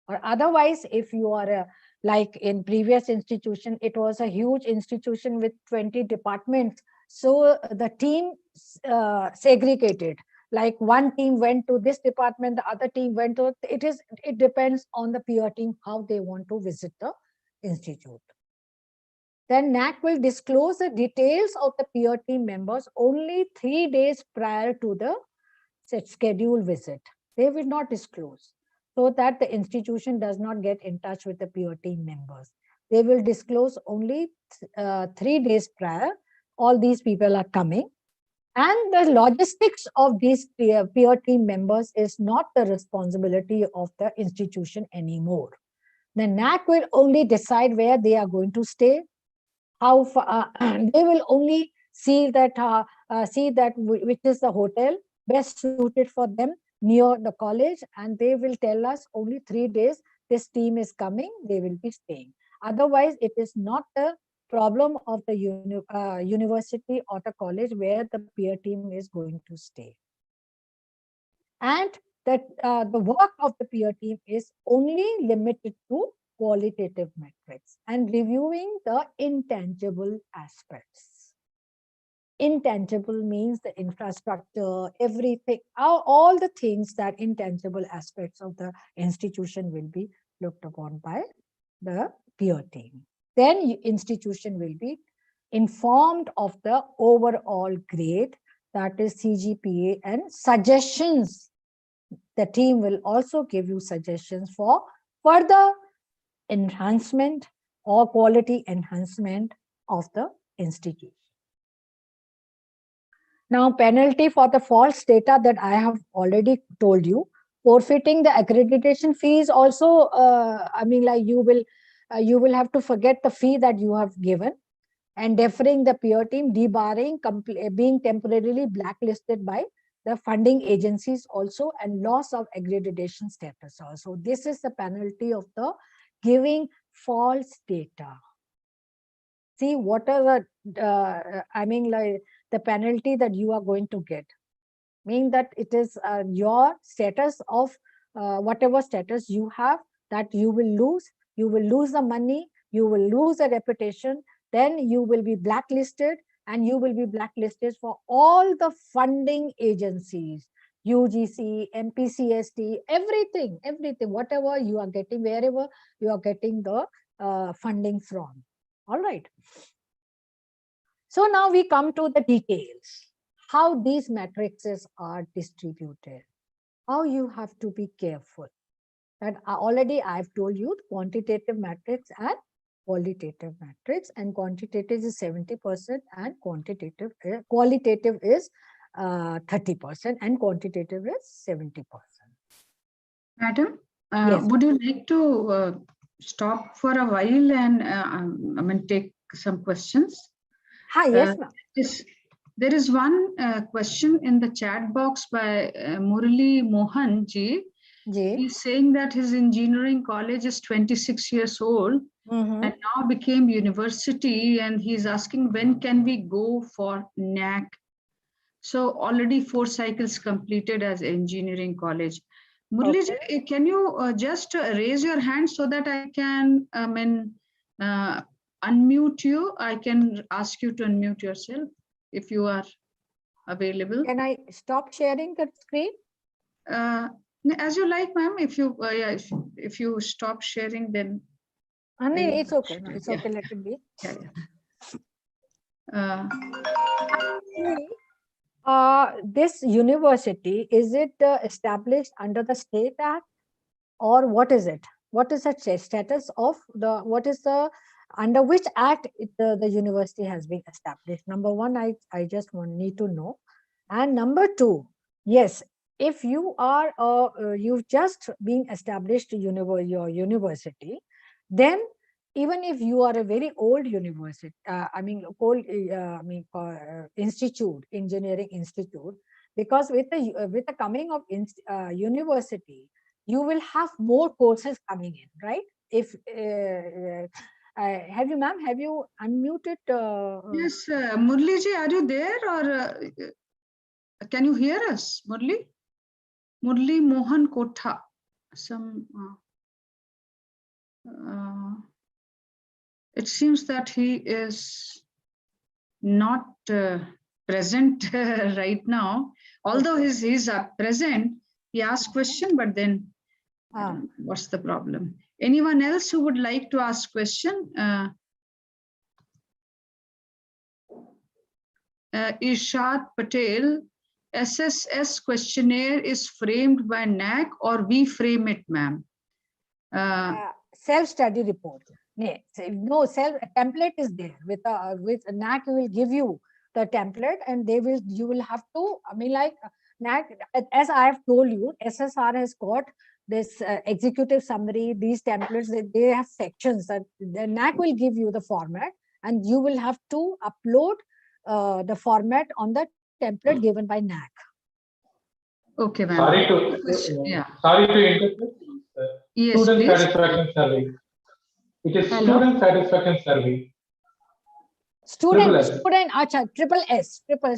Or otherwise, if you are like in previous institution, it was a huge institution with 20 departments. So the team segregated, like one team went to this department, the other team went to, it depends on the peer team, how they want to visit the institute. Then NAC will disclose the details of the peer team members only 3 days prior to the scheduled visit. They will not disclose, so that the institution does not get in touch with the peer team members. They will disclose only 3 days prior. All these people are coming. And the logistics of these peer team members is not the responsibility of the institution anymore. The NAC will only decide where they are going to stay, how far, they will only see that which is the hotel best suited for them near the college, and they will tell us only 3 days this team is coming, they will be staying. Otherwise, it is not the problem of the university or the college where the peer team is going to stay. And that the work of the peer team is only limited to qualitative metrics and reviewing the intangible aspects. Intangible means the infrastructure, everything, all the things that intangible aspects of the institution will be looked upon by the peer team. Then institution will be informed of the overall grade, that is CGPA, and suggestions. The team will also give you suggestions for further enhancement or quality enhancement of the institution. Now, penalty for the false data that I have already told you, forfeiting the accreditation fees also, I mean, like you will have to forget the fee that you have given, and deferring the peer team, debarring, being temporarily blacklisted by the funding agencies also, and loss of accreditation status also. This is the penalty of the giving false data. See, what are the, I mean, like the penalty that you are going to get, meaning that it is your status of whatever status you have, that you will lose the money, you will lose a reputation, then you will be blacklisted, and you will be blacklisted for all the funding agencies, UGC, MPCST, everything, whatever you are getting, wherever you are getting the funding from. All right. So now we come to the details, how these matrices are distributed, how you have to be careful. That already I've told you quantitative matrix and qualitative matrix, and quantitative is 70% and qualitative is 30% and quantitative is 70%. Madam, Yes. would you like to stop for a while and I mean take some questions? Hi, yes, ma'am. There is one question in the chat box by Murali Mohan ji. He's saying that his engineering college is 26 years old and now became university, and he's asking when can we go for NAC. So already 4 cycles completed as engineering college. Murali ji, can you just raise your hand so that I can unmute you? I can ask you to unmute yourself if you are available. Can I stop sharing the screen? As you like, ma'am. If you if you stop sharing, then I mean, it's okay. No, it's okay. Let it be. This university, is it established under the State Act, or what is it? What is the status of the, what is the, under which act the university has been established? Number one, I just need to know. And number two, yes, if you are you've just been established your university, then even if you are a very old university, institute, engineering institute, because with the coming of university, you will have more courses coming in, right? If have you, ma'am, have you unmuted? Yes, Murli ji, are you there, or can you hear us, Murli? Murli Mohan Kotha. Some. It seems that he is not present right now. Although he's present, he asked question, but then what's the problem? Anyone else who would like to ask question? Irshad Patel, SSS questionnaire is framed by NAC or we frame it, ma'am? Self-study report. No, template is there. With NAC will give you the template, and you will have to, I mean, like NAC, as I have told you, SSR has got this executive summary, these templates, they have sections that the NAC will give you the format, and you will have to upload the format on the template given by NAC. Okay, ma'am. Sorry to interrupt. Yes, student please. Satisfaction survey. It is student satisfaction survey. Student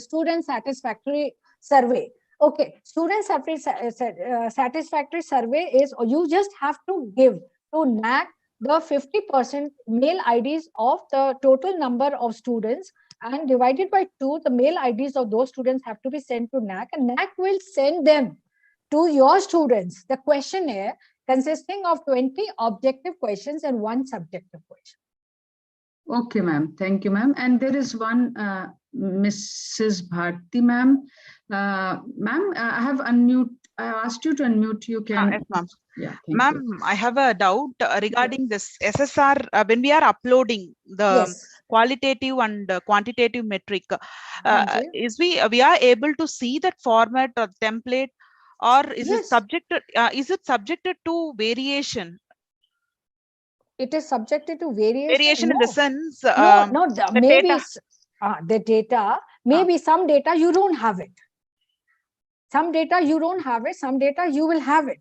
Student Satisfactory survey. Okay, student satisfactory survey is, or you just have to give to NAC the 50% male IDs of the total number of students, and divided by 2, the male IDs of those students have to be sent to NAC, and NAC will send them to your students the questionnaire consisting of 20 objective questions and 1 subjective question. Okay, ma'am. Thank you, ma'am. And there is one, Mrs. Bharti, ma'am. Ma'am, I have unmute. I asked you to unmute. You can. Yes, ma'am. Yeah, Ma'am, I have a doubt regarding this SSR. When we are uploading the Yes. qualitative and quantitative metric, Hanji. is we are able to see that format or template, or is it Yes. subjected? Is it subjected to variation? It is subjected to variation. Variation in the sense, no, the maybe data. the data, maybe some data you don't have it. Some data you don't have it, some data you will have it.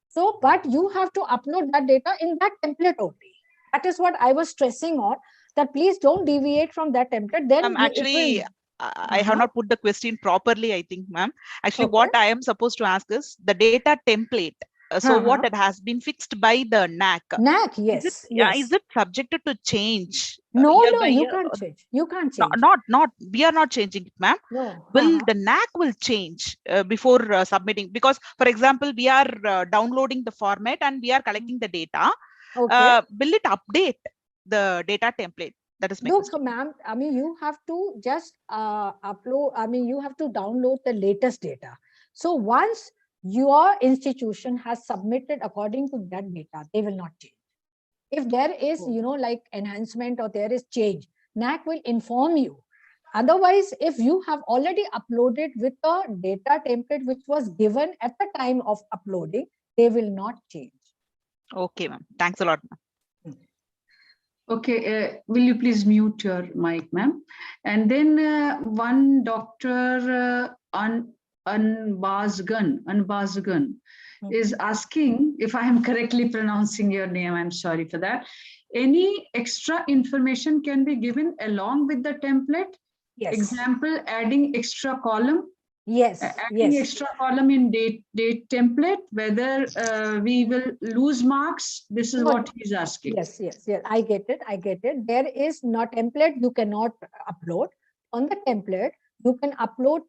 So, but you have to upload that data in that template only. That is what I was stressing on, that please don't deviate from that template. Then Actually, I have not put the question properly, I think, ma'am. Actually, what I am supposed to ask is the data template. So what it has been fixed by the NAC. NAC, yes. Is it subjected to change? No, you can't change. You can't change. Not. We are not changing it, ma'am. No. Will the NAC will change before submitting? Because, for example, we are downloading the format and we are collecting the data. Okay. Will it update the data template? That is my question. Ma'am, I mean, you have to just upload, I mean, you have to download the latest data. So once your institution has submitted according to that data, they will not change. If there is, like enhancement or there is change, NAC will inform you. Otherwise, if you have already uploaded with the data template which was given at the time of uploading, they will not change. Okay, ma'am. Thanks a lot, ma'am. Okay, will you please mute your mic, ma'am? And then one Dr. Anbazgan is asking, if I am correctly pronouncing your name, I'm sorry for that. Any extra information can be given along with the template? Yes. Example, adding extra column. Yes. Adding extra column in date template, whether we will lose marks. This is what he's asking. Yes. I get it. There is no template you cannot upload. On the template, you can upload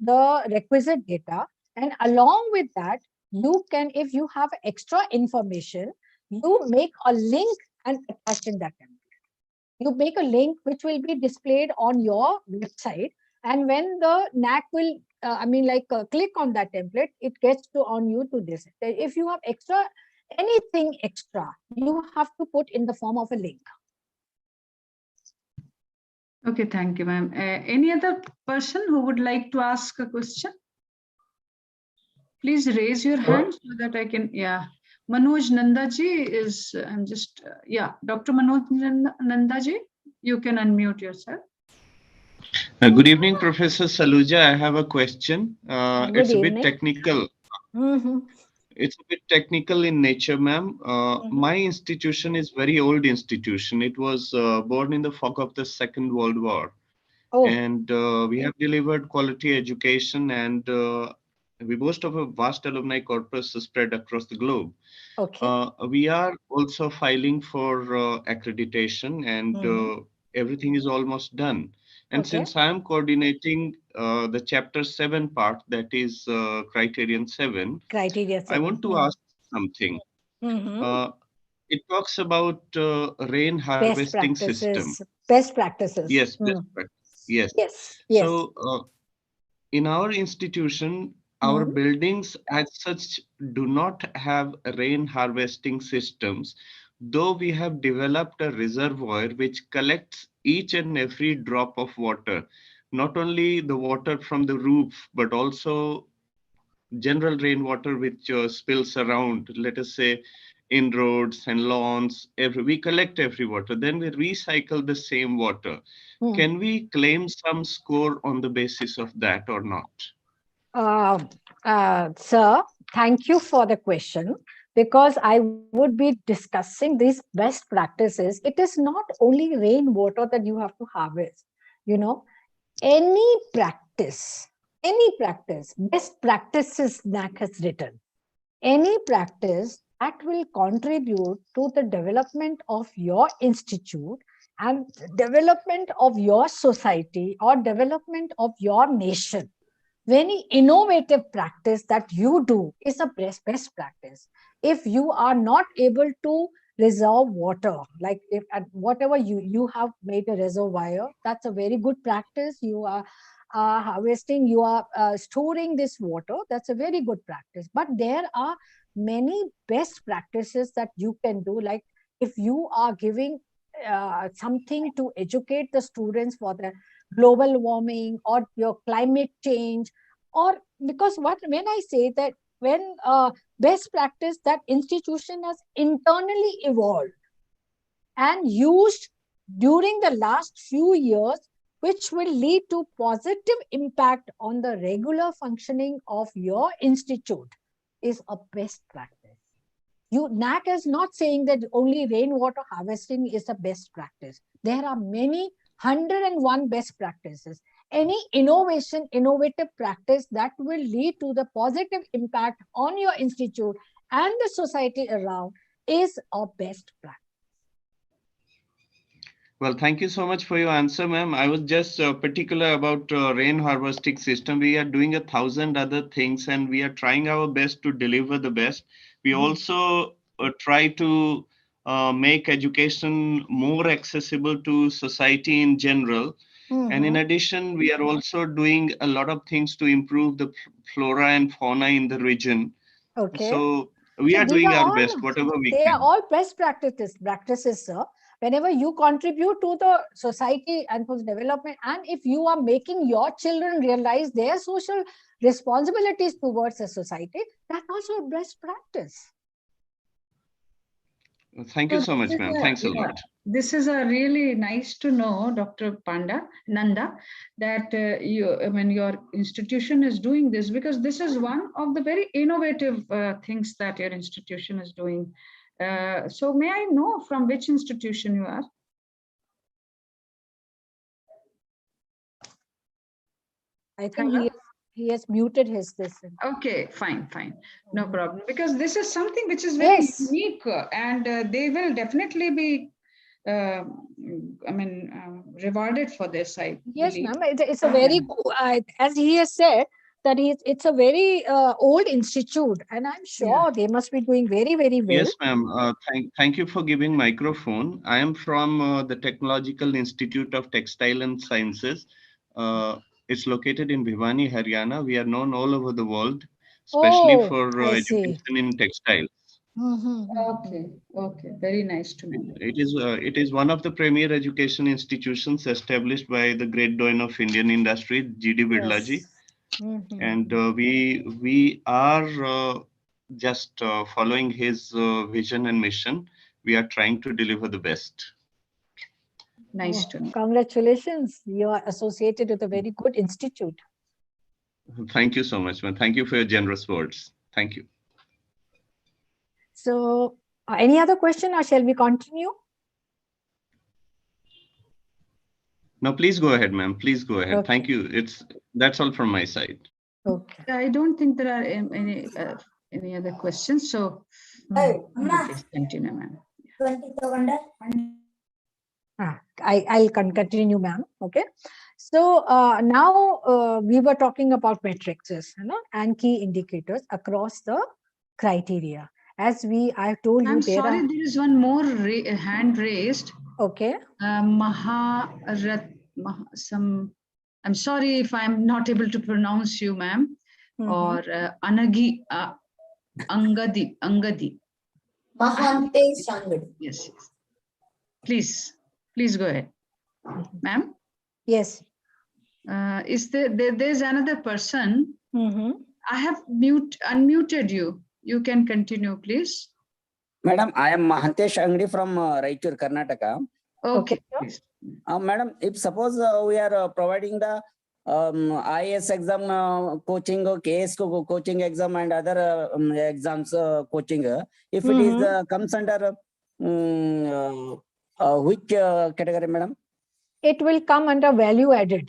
the requisite data, and along with that, you can, if you have extra information, you make a link and attach in that template. You make a link which will be displayed on your website, and when the NAC will, click on that template, it gets on you to this. If you have anything extra, you have to put in the form of a link. Okay, thank you, ma'am. Any other person who would like to ask a question? Please raise your hand so that I can, Manoj Nandaji is, I'm just, Dr. Manoj Nandaji, you can unmute yourself. Good evening, Professor Saluja. I have a question. It's a bit technical. It's a bit technical in nature, ma'am. My institution is very old institution. It was born in the fog of the Second World War. And we have delivered quality education, and we boast of a vast alumni corpus spread across the globe. We are also filing for accreditation, and everything is almost done. And since I am coordinating the chapter 7 part, that is criterion 7, I want to ask something. It talks about rain harvesting system. Best practices. Yes, best practice. Yes. So in our institution, our buildings as such do not have rain harvesting systems, though we have developed a reservoir which collects each and every drop of water, not only the water from the roof, but also general rainwater which spills around, let us say, in roads and lawns. We collect every water, then we recycle the same water. Can we claim some score on the basis of that or not? Sir, thank you for the question, because I would be discussing these best practices. It is not only rainwater that you have to harvest. Any practice any practice, best practices NAC has written, any practice that will contribute to the development of your institute and development of your society or development of your nation. Any innovative practice that you do is a best practice. If you are not able to reserve water, like if at whatever you have made a reservoir, that's a very good practice. You are harvesting, you are storing this water, that's a very good practice. But there are many best practices that you can do, like if you are giving something to educate the students for the global warming or your climate change, or because when I say that, when best practice that institution has internally evolved and used during the last few years, which will lead to positive impact on the regular functioning of your institute, is a best practice. NAC is not saying that only rainwater harvesting is the best practice. There are many 101 best practices. Any innovative practice that will lead to the positive impact on your institute and the society around is a best practice. Well, thank you so much for your answer, ma'am. I was just particular about rain harvesting system. We are doing 1,000 other things and we are trying our best to deliver the best. We also try to make education more accessible to society in general. And in addition, we are also doing a lot of things to improve the flora and fauna in the region. Okay. So we are doing our best, whatever we can. They are all best practices, sir. Whenever you contribute to the society and for development, and if you are making your children realize their social responsibilities towards the society, that's also a best practice. Thank you so much, ma'am. Thanks a lot. This is a really nice to know, Dr. Nanda, that your institution is doing this, because this is one of the very innovative things that your institution is doing. So may I know from which institution you are? I think he has muted his this. Okay, fine. No problem. Because this is something which is very unique, and they will definitely be rewarded for this. Yes, ma'am. It's a very, as he has said, that it's a very old institute, and I'm sure they must be doing very, very well. Yes, ma'am. Thank you for giving microphone. I am from the Technological Institute of Textile and Sciences. It's located in Bhiwani, Haryana. We are known all over the world, especially for education in textiles. Okay, very nice to know. It is one of the premier education institutions established by the great doyen of Indian industry, G.D. Birlaji. And we are just following his vision and mission. We are trying to deliver the best. Nice to know. Congratulations. You are associated with a very good institute. Thank you so much, man. Thank you for your generous words. Thank you. So, any other question, or shall we continue? No, please go ahead, ma'am. Please go ahead. Okay. Thank you. That's all from my side. Okay. I don't think there are any other questions. So, please continue, ma'am. I'll continue, ma'am. Okay. So now we were talking about metrics, and key indicators across the criteria. As I've told you, there is one more hand raised. Okay. I'm sorry if I'm not able to pronounce you, ma'am. Or Angadi. Mahante Shangadi. Yes. Please go ahead, ma'am. Yes. Is there's another person? I have unmuted you. You can continue, please. Madam, I am Mahante Shangadi from Raichur, Karnataka. Okay. Madam, if suppose we are providing the IAS exam coaching, KS coaching exam and other exams coaching, if it is comes under which category, madam? It will come under value added.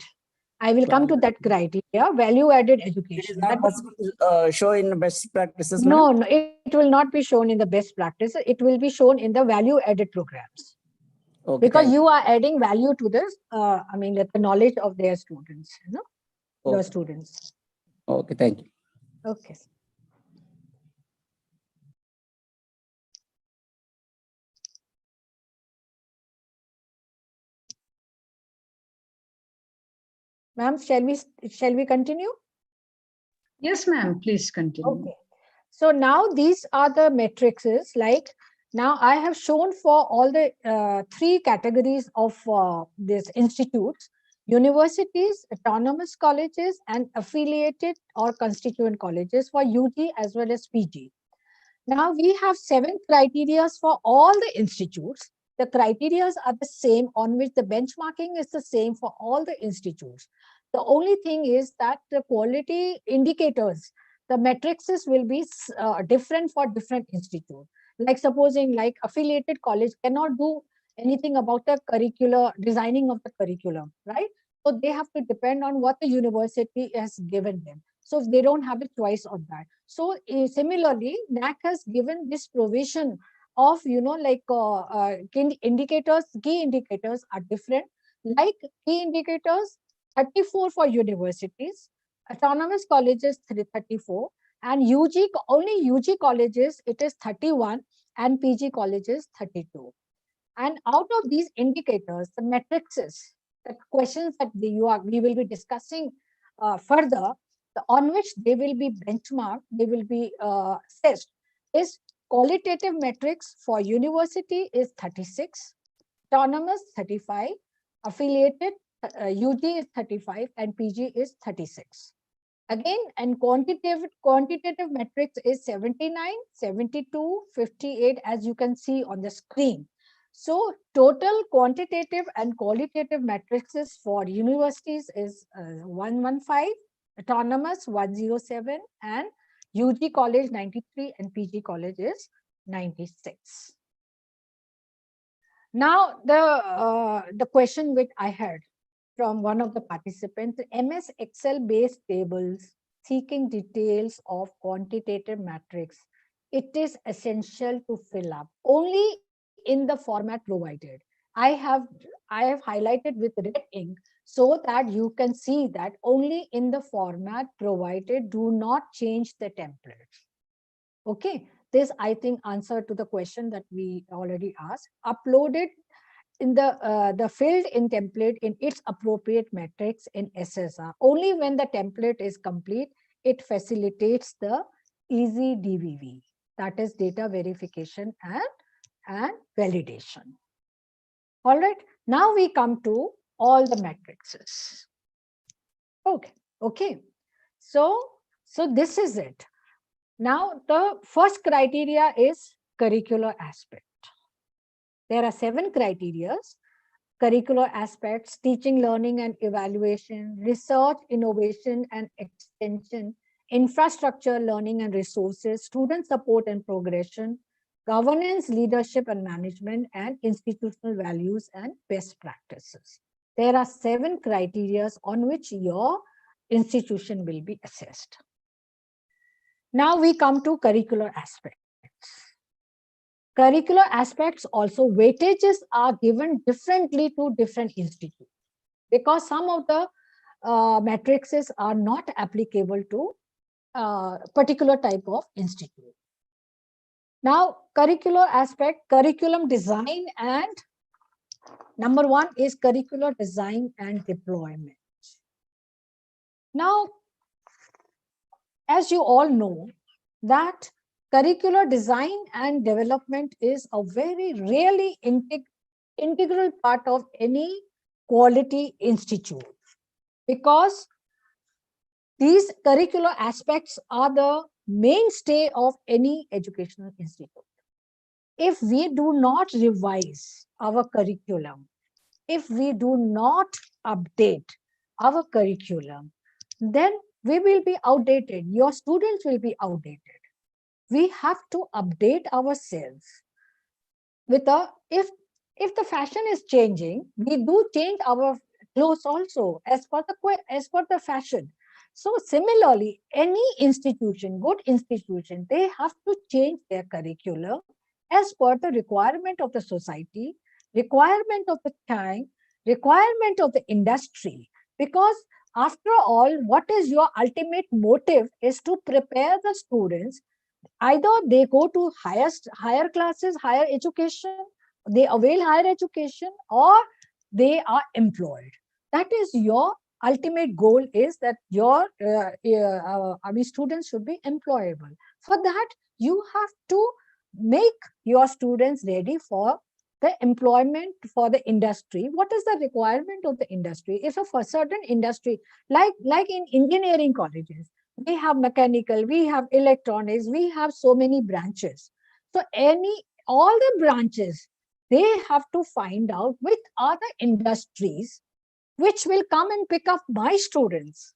I will come to that criteria, value-added It is education. not possible to show in best practices, No, madam? no, it will not be shown in the best practices. It will be shown in the value-added programs. Okay, Because you are adding value to this, I mean, the knowledge of their students, you know, your Okay. students. Okay, thank you. Okay. Ma'am, shall we continue? Yes, ma'am, please continue. Okay. So now these are the matrices. Like now I have shown for all the three categories of these institutes: universities, autonomous colleges, and affiliated or constituent colleges for UG as well as PG. Now we have 7 criteria for all the institutes. The criteria are the same, on which the benchmarking is the same for all the institutes. The only thing is that the quality indicators, the matrices will be different for different institutes. Like supposing like affiliated college cannot do anything about the curricular designing of the curriculum, right? So they have to depend on what the university has given them. So they don't have a choice on that. So similarly, NAC has given this provision of, you know, like key indicators are different. Like key indicators, 34 for universities, autonomous colleges 34, and UG, only UG colleges, it is 31, and PG colleges 32. And out of these indicators, the matrices, the questions that we will be discussing further, on which they will be benchmarked, they will be assessed, is qualitative metrics for university is 36, autonomous 35, affiliated UG is 35, and PG is 36. Again, and quantitative metrics is 79, 72, 58, as you can see on the screen. So total quantitative and qualitative matrices for universities is 115, autonomous 107, and UG college 93, and PG college is 96. Now the question which I had from one of the participants, MS Excel based tables seeking details of quantitative matrix. It is essential to fill up only in the format provided. I have highlighted with red ink so that you can see that only in the format provided. Do not change the template. Okay, this I think answer to the question that we already asked. Uploaded in the field in template in its appropriate metrics in SSR. Only when the template is complete, it facilitates the easy DVV, that is data verification and validation. All right, now we come to all the matrices. Okay. So this is it. Now the first criteria is curricular aspect. There are 7 criteria: curricular aspects, teaching, learning, and evaluation, research, innovation, and extension, infrastructure, learning and resources, student support and progression, governance, leadership and management, and institutional values and best practices. There are 7 criteria on which your institution will be assessed. Now we come to curricular aspects. Curricular aspects also, weightages are given differently to different institutes because some of the matrices are not applicable to particular type of institute. Now, curricular aspect, curriculum design, and number 1 is curricular design and deployment. Now, as you all know, that curricular design and development is a very really integral part of any quality institute, because these curricular aspects are the mainstay of any educational institute. If we do not revise our curriculum, if we do not update our curriculum, then we will be outdated. Your students will be outdated. We have to update ourselves with if the fashion is changing, we do change our clothes also, as per the fashion. So similarly, any institution, good institution, they have to change their curriculum as per the requirement of the society, requirement of the time, requirement of the industry. Because after all, what is your ultimate motive is to prepare the students. Either they go to higher classes, higher education, they avail higher education, or they are employed. That is your ultimate goal, is that your students should be employable. For that, you have to make your students ready for the employment, for the industry. What is the requirement of the industry? If for certain industry, like in engineering colleges, we have mechanical, we have electronics, we have so many branches. So all the branches, they have to find out which are the industries which will come and pick up my students.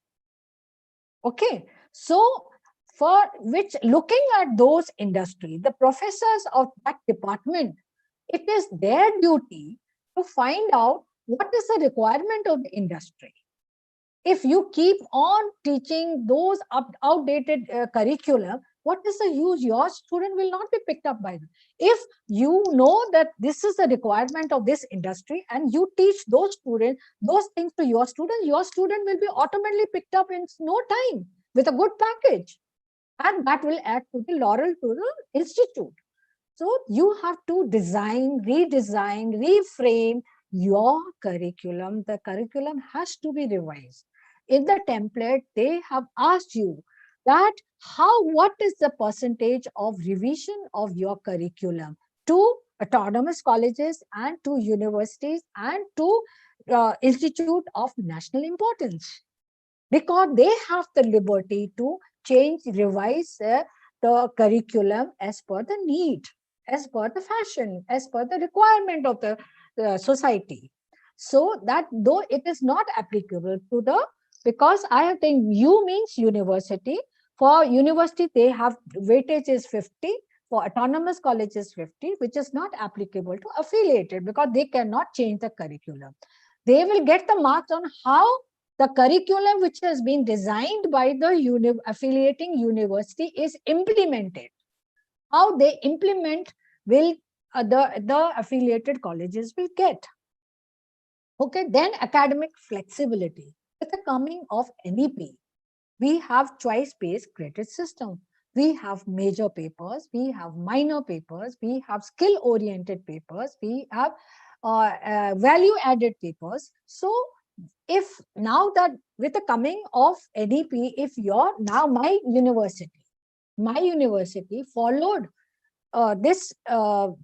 Okay, so for which, looking at those industries, the professors of that department, it is their duty to find out what is the requirement of the industry. If you keep on teaching those outdated curriculum, what is the use? Your student will not be picked up by them. If you know that this is the requirement of this industry and you teach those students those things to your student will be automatically picked up in no time with a good package, and that will add to the laurel to the institute. So you have to design, redesign, reframe your curriculum. The curriculum has to be revised. In the template, they have asked you that what is the percentage of revision of your curriculum to autonomous colleges and to universities and to institute of national importance, because they have the liberty to change, revise the curriculum as per the need, as per the fashion, as per the requirement of the society. So that though it is not applicable to the, because I think U means university. For university, they have weightage is 50. For autonomous colleges, 50, which is not applicable to affiliated because they cannot change the curriculum. They will get the marks on how the curriculum which has been designed by the affiliating university is implemented. How they implement will the affiliated colleges will get. Okay, then academic flexibility. With the coming of NEP, we have choice-based credit system. We have major papers, we have minor papers, we have skill-oriented papers, we have value-added papers. So if now that with the coming of NEP, if my university followed this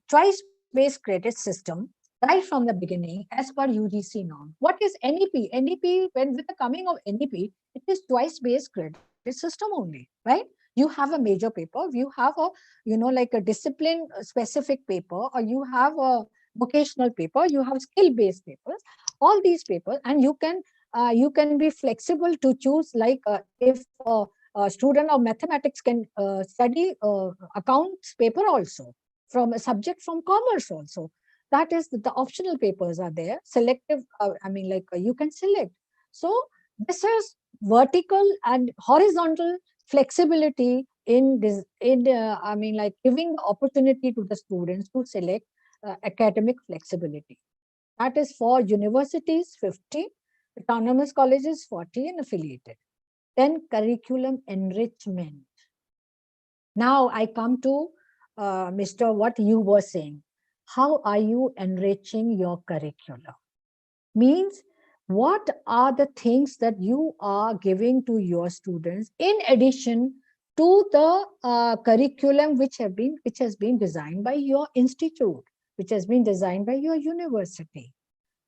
choice-based credit system right from the beginning as per UGC norm. What is NEP? NEP, when with the coming of NEP, it is choice-based credit system only, right? You have a major paper, you have a, like a discipline specific paper, or you have a vocational paper, you have skill-based papers, all these papers, and you can be flexible to choose, like if a student of mathematics can study accounts paper also, from a subject from commerce also. That is, the optional papers are there, selective, you can select. So this is vertical and horizontal flexibility in this, giving the opportunity to the students to select academic flexibility. That is for universities 50, autonomous colleges 40, and affiliated. Then curriculum enrichment. Now I come to Mr. what you were saying. How are you enriching your curriculum? Means, what are the things that you are giving to your students in addition to the curriculum which has been designed by your institute, which has been designed by your university?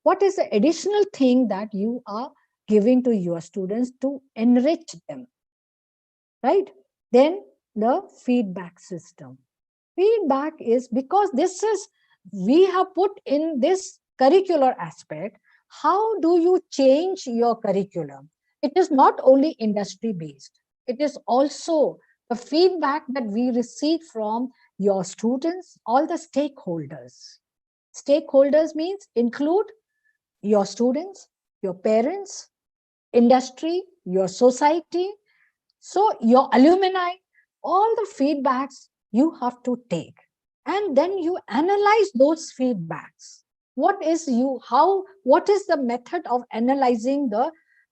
What is the additional thing that you are giving to your students to enrich them, right? Then the feedback system. Feedback is because we have put in this curricular aspect. How do you change your curriculum? It is not only industry based. It is also the feedback that we receive from your students, all the stakeholders. Stakeholders means include your students, your parents, industry, your society, so your alumni, all the feedbacks you have to take. And then you analyze those feedbacks. What is the method of analyzing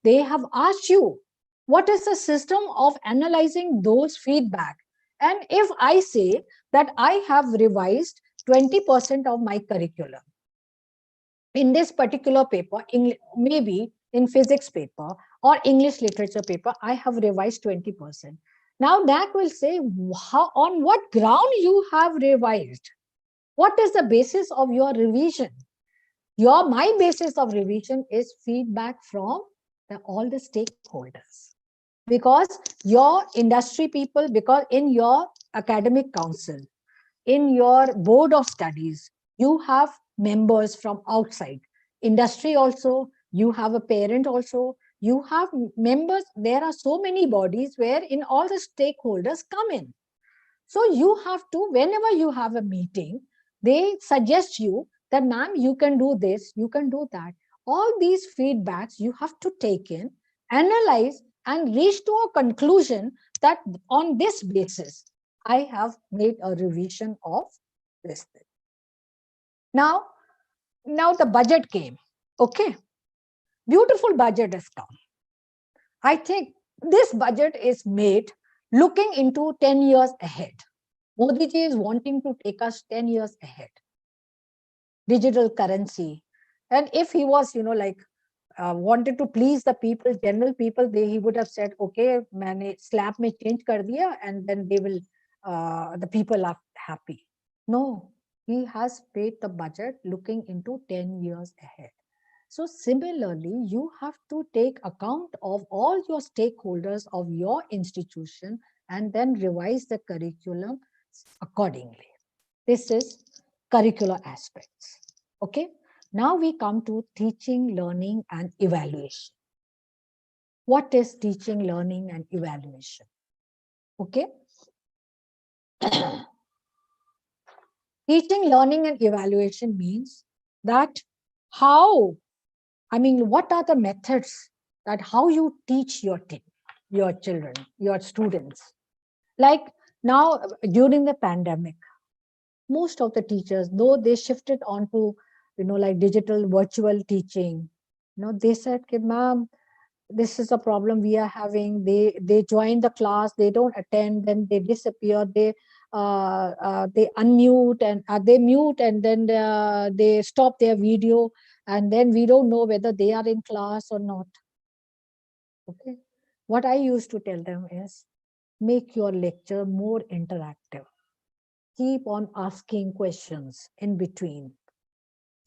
they have asked you? What is the system of analyzing those feedback? And if I say that I have revised 20% of my curriculum in this particular paper, maybe in physics paper or English literature paper, I have revised 20%. Now NAC will say, on what ground you have revised? What is the basis of your revision? My basis of revision is feedback from all the stakeholders. Because your industry people, because in your academic council, in your board of studies, you have members from outside. Industry also, you have a parent also, you have members. There are so many bodies where in all the stakeholders come in. So you have to, whenever you have a meeting, they suggest you that, ma'am, you can do this, you can do that. All these feedbacks you have to take in, analyze, and reach to a conclusion that on this basis, I have made a revision of this thing. Now the budget came. Okay. Beautiful budget has come. I think this budget is made looking into 10 years ahead. Modi ji is wanting to take us 10 years ahead. Digital currency. And if he was, wanted to please the people, general people, he would have said, okay, maine slab mein change kar diya, and then they will, the people are happy. No, he has made the budget looking into 10 years ahead. So similarly, you have to take account of all your stakeholders of your institution and then revise the curriculum accordingly. This is curricular aspects. Okay. Now we come to teaching, learning, and evaluation. What is teaching, learning, and evaluation? Okay. Teaching, learning, and evaluation means that what are the methods that how you teach your children, your students? Like now during the pandemic, most of the teachers, though they shifted on to, like digital virtual teaching, they said, ma'am, this is a problem we are having. They join the class, they don't attend, then they disappear, they unmute and they mute, and then they stop their video, and then we don't know whether they are in class or not. Okay. What I used to tell them is, make your lecture more interactive. Keep on asking questions in between.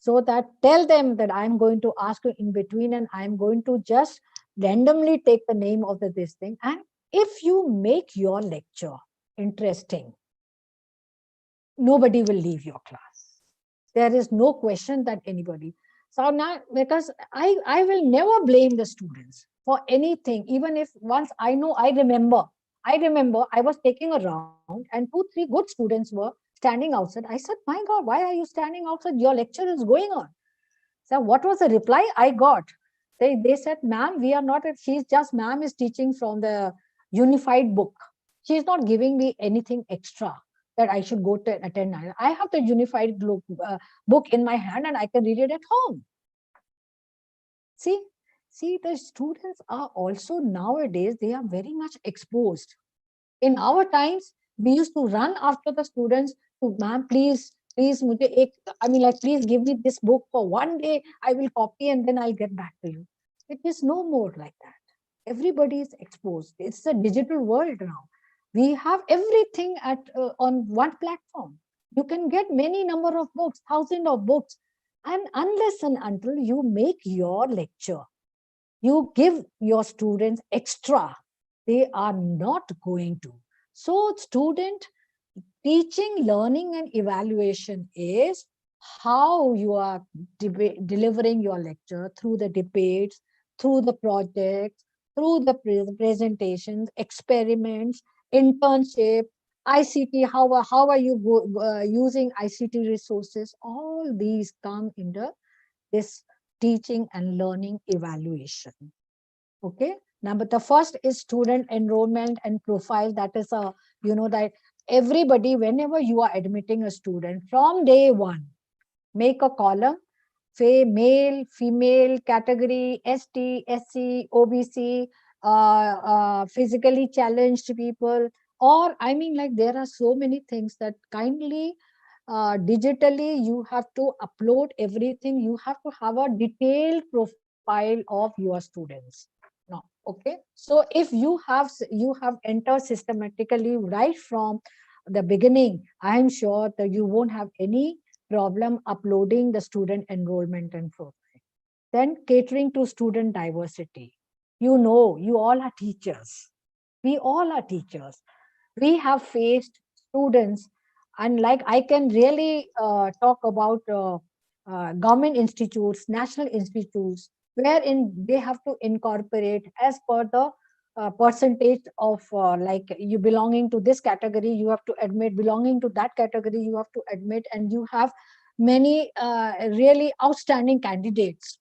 So that tell them that I'm going to ask you in between, and I'm going to just randomly take the name of this thing. And if you make your lecture interesting, nobody will leave your class. There is no question that anybody. So now, because I will never blame the students for anything, even if once I remember I was taking a round and 2-3 good students were standing outside. I said, my God, why are you standing outside? Your lecture is going on. So what was the reply I got? They said, ma'am, we are not, ma'am is teaching from the unified book. She's not giving me anything extra that I should go to attend. I have the unified book in my hand and I can read it at home. See, the students are also nowadays, they are very much exposed. In our times, we used to run after the students to, ma'am, please, please give me this book for one day. I will copy and then I'll get back to you. It is no more like that. Everybody is exposed. It's a digital world now. We have everything on one platform. You can get many number of books, thousands of books. And unless and until you make your lecture, you give your students extra, they are not going to. So student teaching, learning, and evaluation is how you are delivering your lecture through the debates, through the projects, through the presentations, experiments, internship, ICT, how are you using ICT resources? All these come under this teaching and learning evaluation. Okay. Number the first is student enrollment and profile. That is a, that everybody, whenever you are admitting a student from day one, make a column, say male, female, category, ST, SC, OBC, physically challenged people, or I mean, like there are so many things that kindly digitally you have to upload everything. You have to have a detailed profile of your students. No, okay. So if you have entered systematically right from the beginning, I am sure that you won't have any problem uploading the student enrollment and profile. Then catering to student diversity. You all are teachers. We all are teachers. We have faced students, and like I can really talk about government institutes, national institutes, wherein they have to incorporate as per the percentage of like you belonging to this category, you have to admit, belonging to that category, you have to admit, and you have many really outstanding candidates.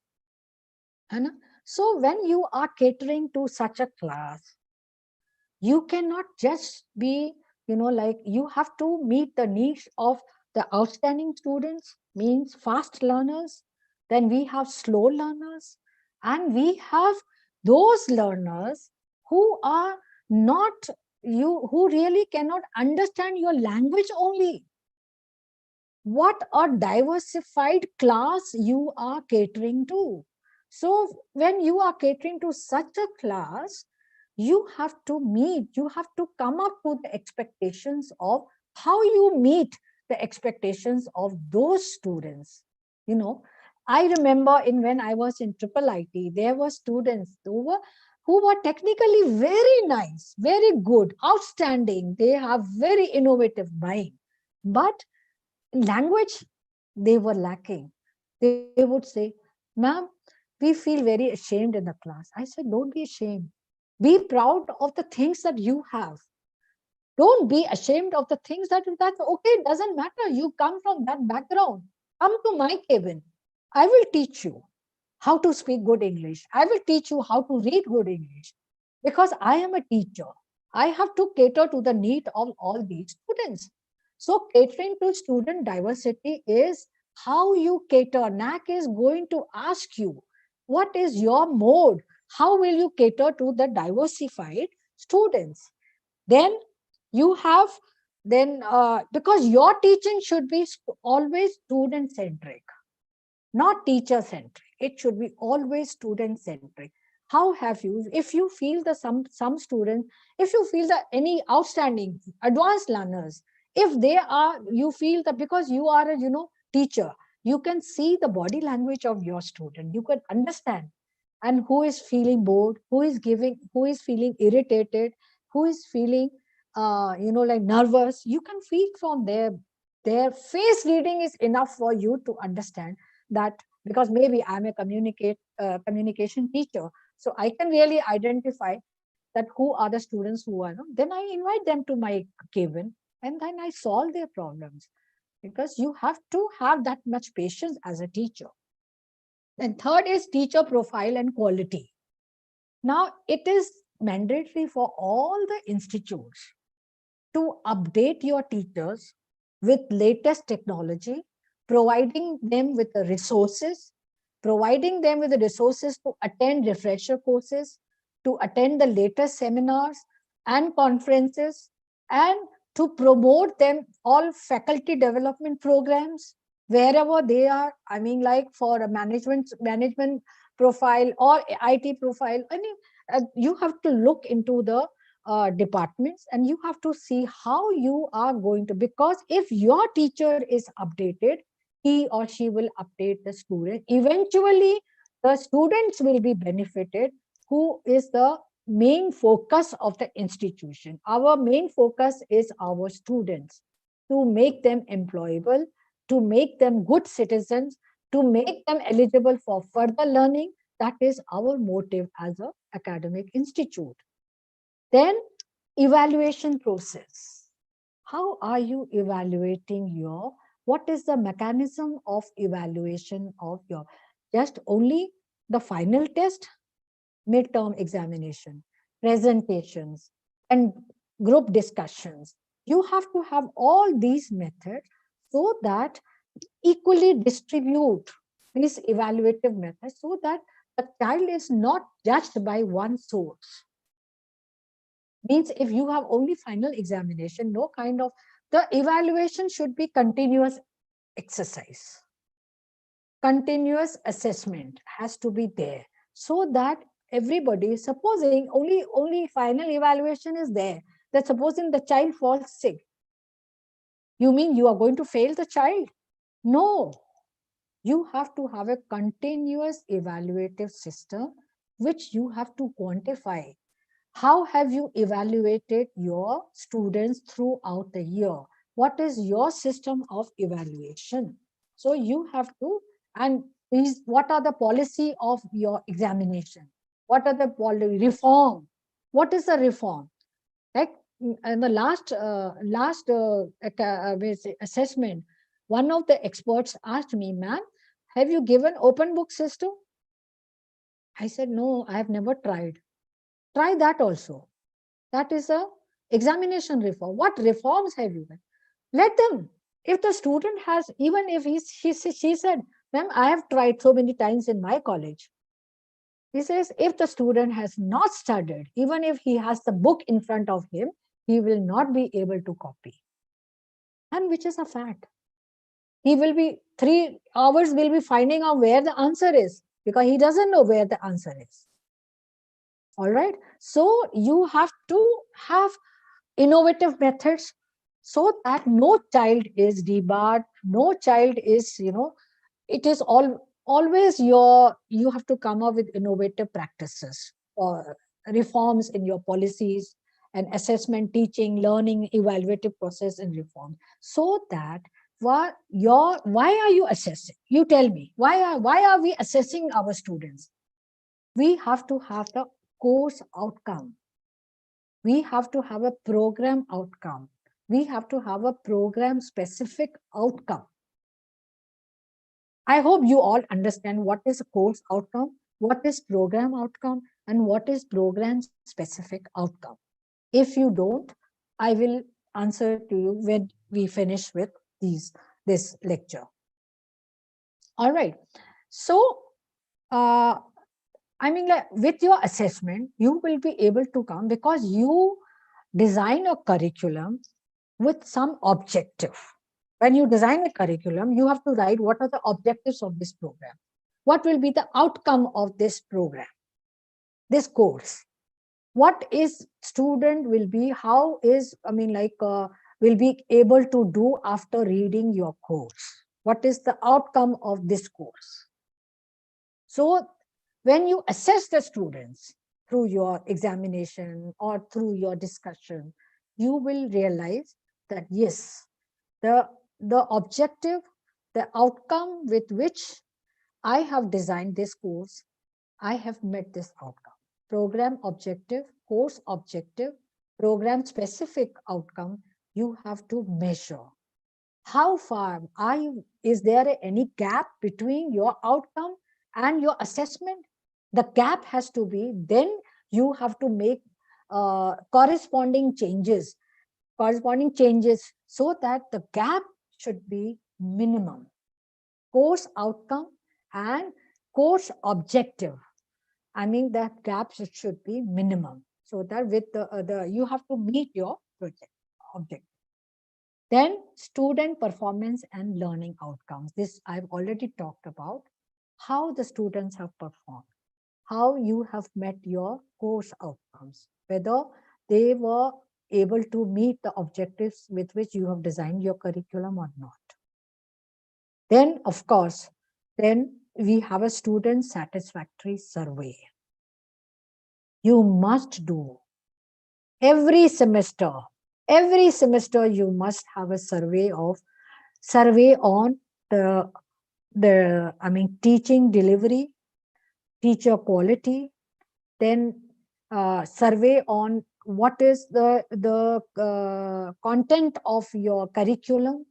So when you are catering to such a class, you cannot just be, like you have to meet the needs of the outstanding students, means fast learners. Then we have slow learners, and we have those learners who are not who really cannot understand your language only. What a diversified class you are catering to. So when you are catering to such a class, you have to come up with the expectations of how you meet the expectations of those students. I remember when I was in triple IT, there were students who were technically very nice, very good, outstanding. They have very innovative mind, but language they were lacking. They would say, "Ma'am, we feel very ashamed in the class." I said, "Don't be ashamed. Be proud of the things that you have. Don't be ashamed of the things that's okay. It doesn't matter. You come from that background. Come to my cabin. I will teach you how to speak good English. I will teach you how to read good English, because I am a teacher. I have to cater to the need of all these students." So catering to student diversity is how you cater. NAC is going to ask you, what is your mode? How will you cater to the diversified students? Then you have, because your teaching should be always student centric, not teacher centric. It should be always student centric. How have you, if you feel the some students, if you feel that any outstanding advanced learners, if they are, you feel that because you are a teacher, you can see the body language of your student, you can understand, and who is feeling bored, who is feeling irritated, who is feeling like nervous. You can feel from their face reading is enough for you to understand that, because maybe I'm a communication teacher, so I can really identify that who are the students who are, then I invite them to my cabin, and then I solve their problems, because you have to have that much patience as a teacher. And third is teacher profile and quality. Now it is mandatory for all the institutes to update your teachers with latest technology, providing them with the resources, to attend refresher courses, to attend the latest seminars and conferences, and to promote them all faculty development programs wherever they are. I mean, like for a management profile or IT profile. I mean, you have to look into the departments, and you have to see how you are going to, because if your teacher is updated, he or she will update the student. Eventually, the students will be benefited, who is the main focus of the institution. Our main focus is our students, to make them employable, to make them good citizens, to make them eligible for further learning. That is our motive as an academic institute. Then evaluation process. How are you evaluating what is the mechanism of evaluation of your, just only the final test, midterm examination, presentations, and group discussions. You have to have all these methods so that equally distribute these evaluative methods so that the child is not judged by one source. Means if you have only final examination, no kind of, the evaluation should be continuous exercise. Continuous assessment has to be there so that everybody, supposing only final evaluation is there, that supposing the child falls sick, you mean you are going to fail the child? No, you have to have a continuous evaluative system which you have to quantify. How have you evaluated your students throughout the year? What is your system of evaluation? So you have to, and what are the policy of your examination? What are the reform? What is the reform? Like in the last assessment, one of the experts asked me, ma'am, have you given open book system? I said, no, I have never tried. Try that also. That is a examination reform. What reforms have you done? Let them. If the student has, even if she said, ma'am, I have tried so many times in my college. He says, if the student has not studied, even if he has the book in front of him, he will not be able to copy. And which is a fact. He will be 3 hours will be finding out where the answer is because he doesn't know where the answer is. All right. So you have to have innovative methods so that no child is debarred, no child is, it is always you have to come up with innovative practices or reforms in your policies and assessment, teaching, learning, evaluative process and reform, so that why are you assessing? You tell me, why are we assessing our students? We have to have the course outcome. We have to have a program outcome. We have to have a program specific outcome. I hope you all understand what is a course outcome, what is program outcome, and what is program specific outcome. If you don't, I will answer to you when we finish with this lecture. All right. So, I mean, like, with your assessment, you will be able to come because you design a curriculum with some objective. When you design a curriculum, you have to write what are the objectives of this program. What will be the outcome of this program, this course? What is student will be, how is, will be able to do after reading your course? What is the outcome of this course? So when you assess the students through your examination or through your discussion, you will realize that yes, the objective, the outcome with which I have designed this course, I have met this outcome. Program objective, course objective, program specific outcome, you have to measure. How far are you? Is there any gap between your outcome and your assessment? The gap has to be, then you have to make corresponding changes so that the gap should be minimum. Course outcome and course objective, I mean that gap should be minimum, so that with the you have to meet your project objective. Then student performance and learning outcomes. This I've already talked about, how the students have performed, how you have met your course outcomes, whether they were able to meet the objectives with which you have designed your curriculum or not. Then, of course, then we have a student satisfactory survey. You must do every semester you must have a survey on teaching delivery, teacher quality, then survey on what is the content of your curriculum.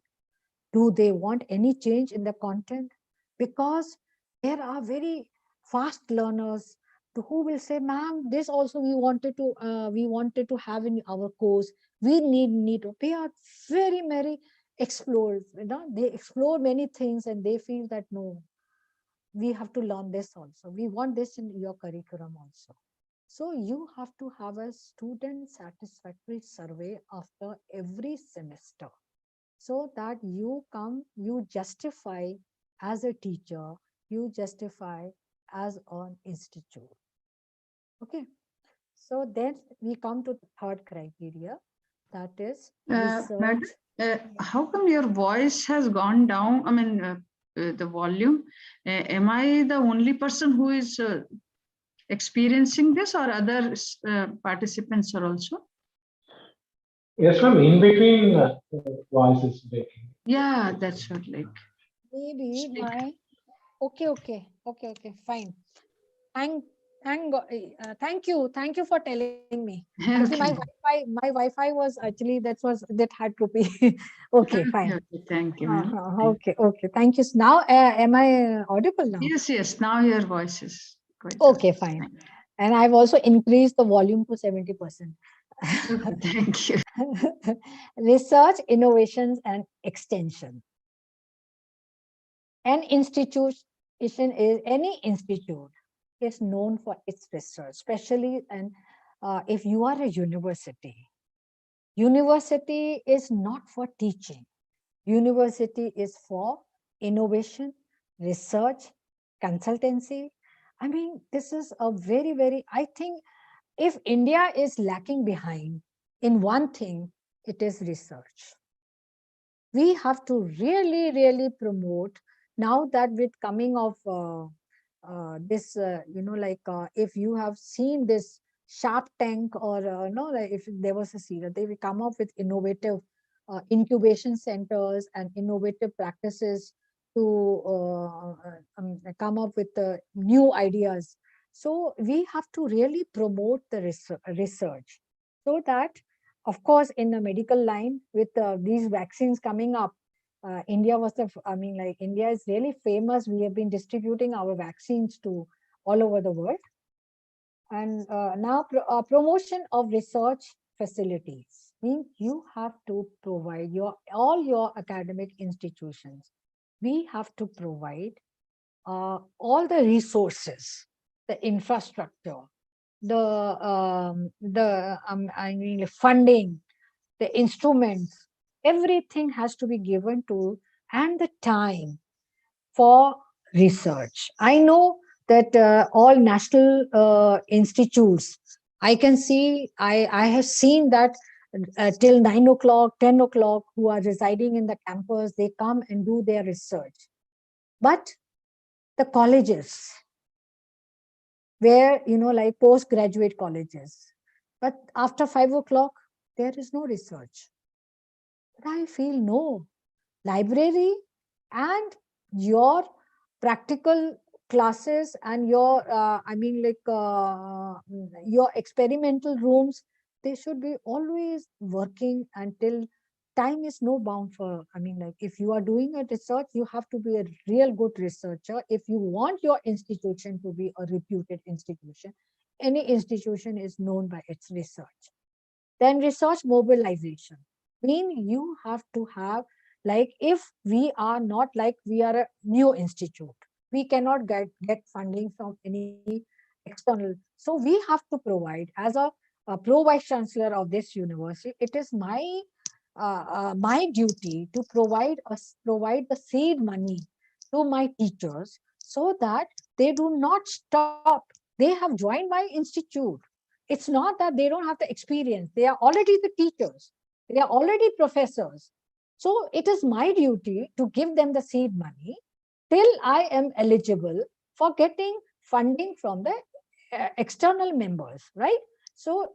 Do they want any change in the content? Because There are very fast learners who will say, ma'am, this also we wanted to have in our course. We need. They are very explorers. They explore many things and they feel that no, we have to learn this also. We want this in your curriculum also. So you have to have a student satisfactory survey after every semester, so that you justify as a teacher, you justify as an institute. Okay. So then we come to the third criteria, that is research. How come your voice has gone down? I mean, the volume. Am I the only person who is experiencing this, or other participants are also? Yes, ma'am. In between, voice is breaking. Yeah, that's what. Like maybe my okay, fine. Thank you for telling me. Actually, my Wi-Fi was actually that had to be okay. Fine. Okay, thank you, ma'am. Okay. Thank you. Now, am I audible now? Yes. Now your voice is quite okay. Fine. And I've also increased the volume to 70%. Okay, thank you. Research, innovations, and extension. Any institute is known for its research, especially if you are a university. University is not for teaching. University is for innovation, research, consultancy. I mean, this is a I think if India is lacking behind in one thing, it is research. We have to really promote, now that with coming of this, if you have seen this Shark Tank, or like if there was a series, they will come up with innovative incubation centers and innovative practices to come up with new ideas. So we have to really promote the research, so that, of course, in the medical line, with these vaccines coming up, India India is really famous. We have been distributing our vaccines to all over the world. And now promotion of research facilities means you have to provide all your academic institutions. We have to provide all the resources, the infrastructure, the funding, the instruments, everything has to be given to, and the time for research. I know that all national institutes, I have seen that till 9 o'clock, 10 o'clock, who are residing in the campus, they come and do their research. But the colleges, where, like postgraduate colleges, but after 5 o'clock, there is no research. But I feel no, library and your practical classes and your your experimental rooms, they should be always working until time is no bound for, if you are doing a research, you have to be a real good researcher. If you want your institution to be a reputed institution, any institution is known by its research. Then research mobilization, you have to have, like, if we are not, like, we are a new institute, we cannot get funding from any external. So we have to provide, as a pro vice chancellor of this university, it is my duty to provide the seed money to my teachers, so that they do not stop. They have joined my institute. It's not that they don't have the experience. They are already the teachers. They are already professors. So it is my duty to give them the seed money till I am eligible for getting funding from the external members, right? So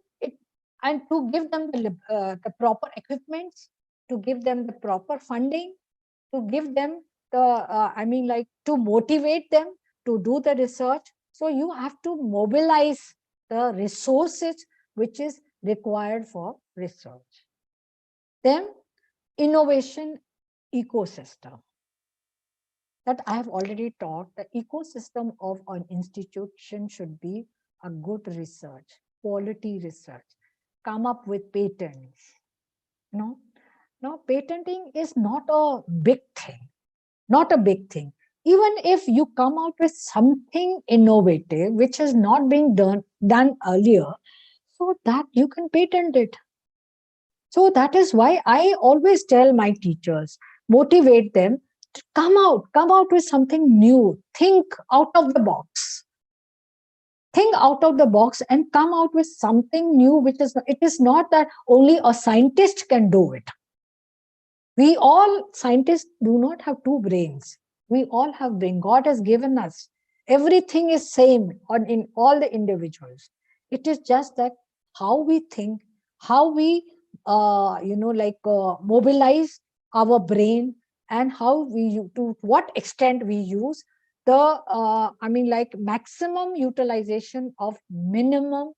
and to give them the proper equipments, to give them the proper funding, to give them to motivate them to do the research. So you have to mobilize the resources which is required for research. Then innovation ecosystem. that I have already taught, the ecosystem of an institution should be a good research, quality research, come up with patents. No, patenting is not a big thing, not a big thing. Even if you come out with something innovative, which has not been done earlier, so that you can patent it. So that is why I always tell my teachers, motivate them to come out with something new, think out of the box. Think out of the box and come out with something new, which is, it is not that only a scientist can do it. We all scientists do not have two brains. We all have brain. God has given us. Everything is same in all the individuals. It is just that how we think, how we, mobilize our brain, and how we, to what extent we use the, maximum utilization of minimum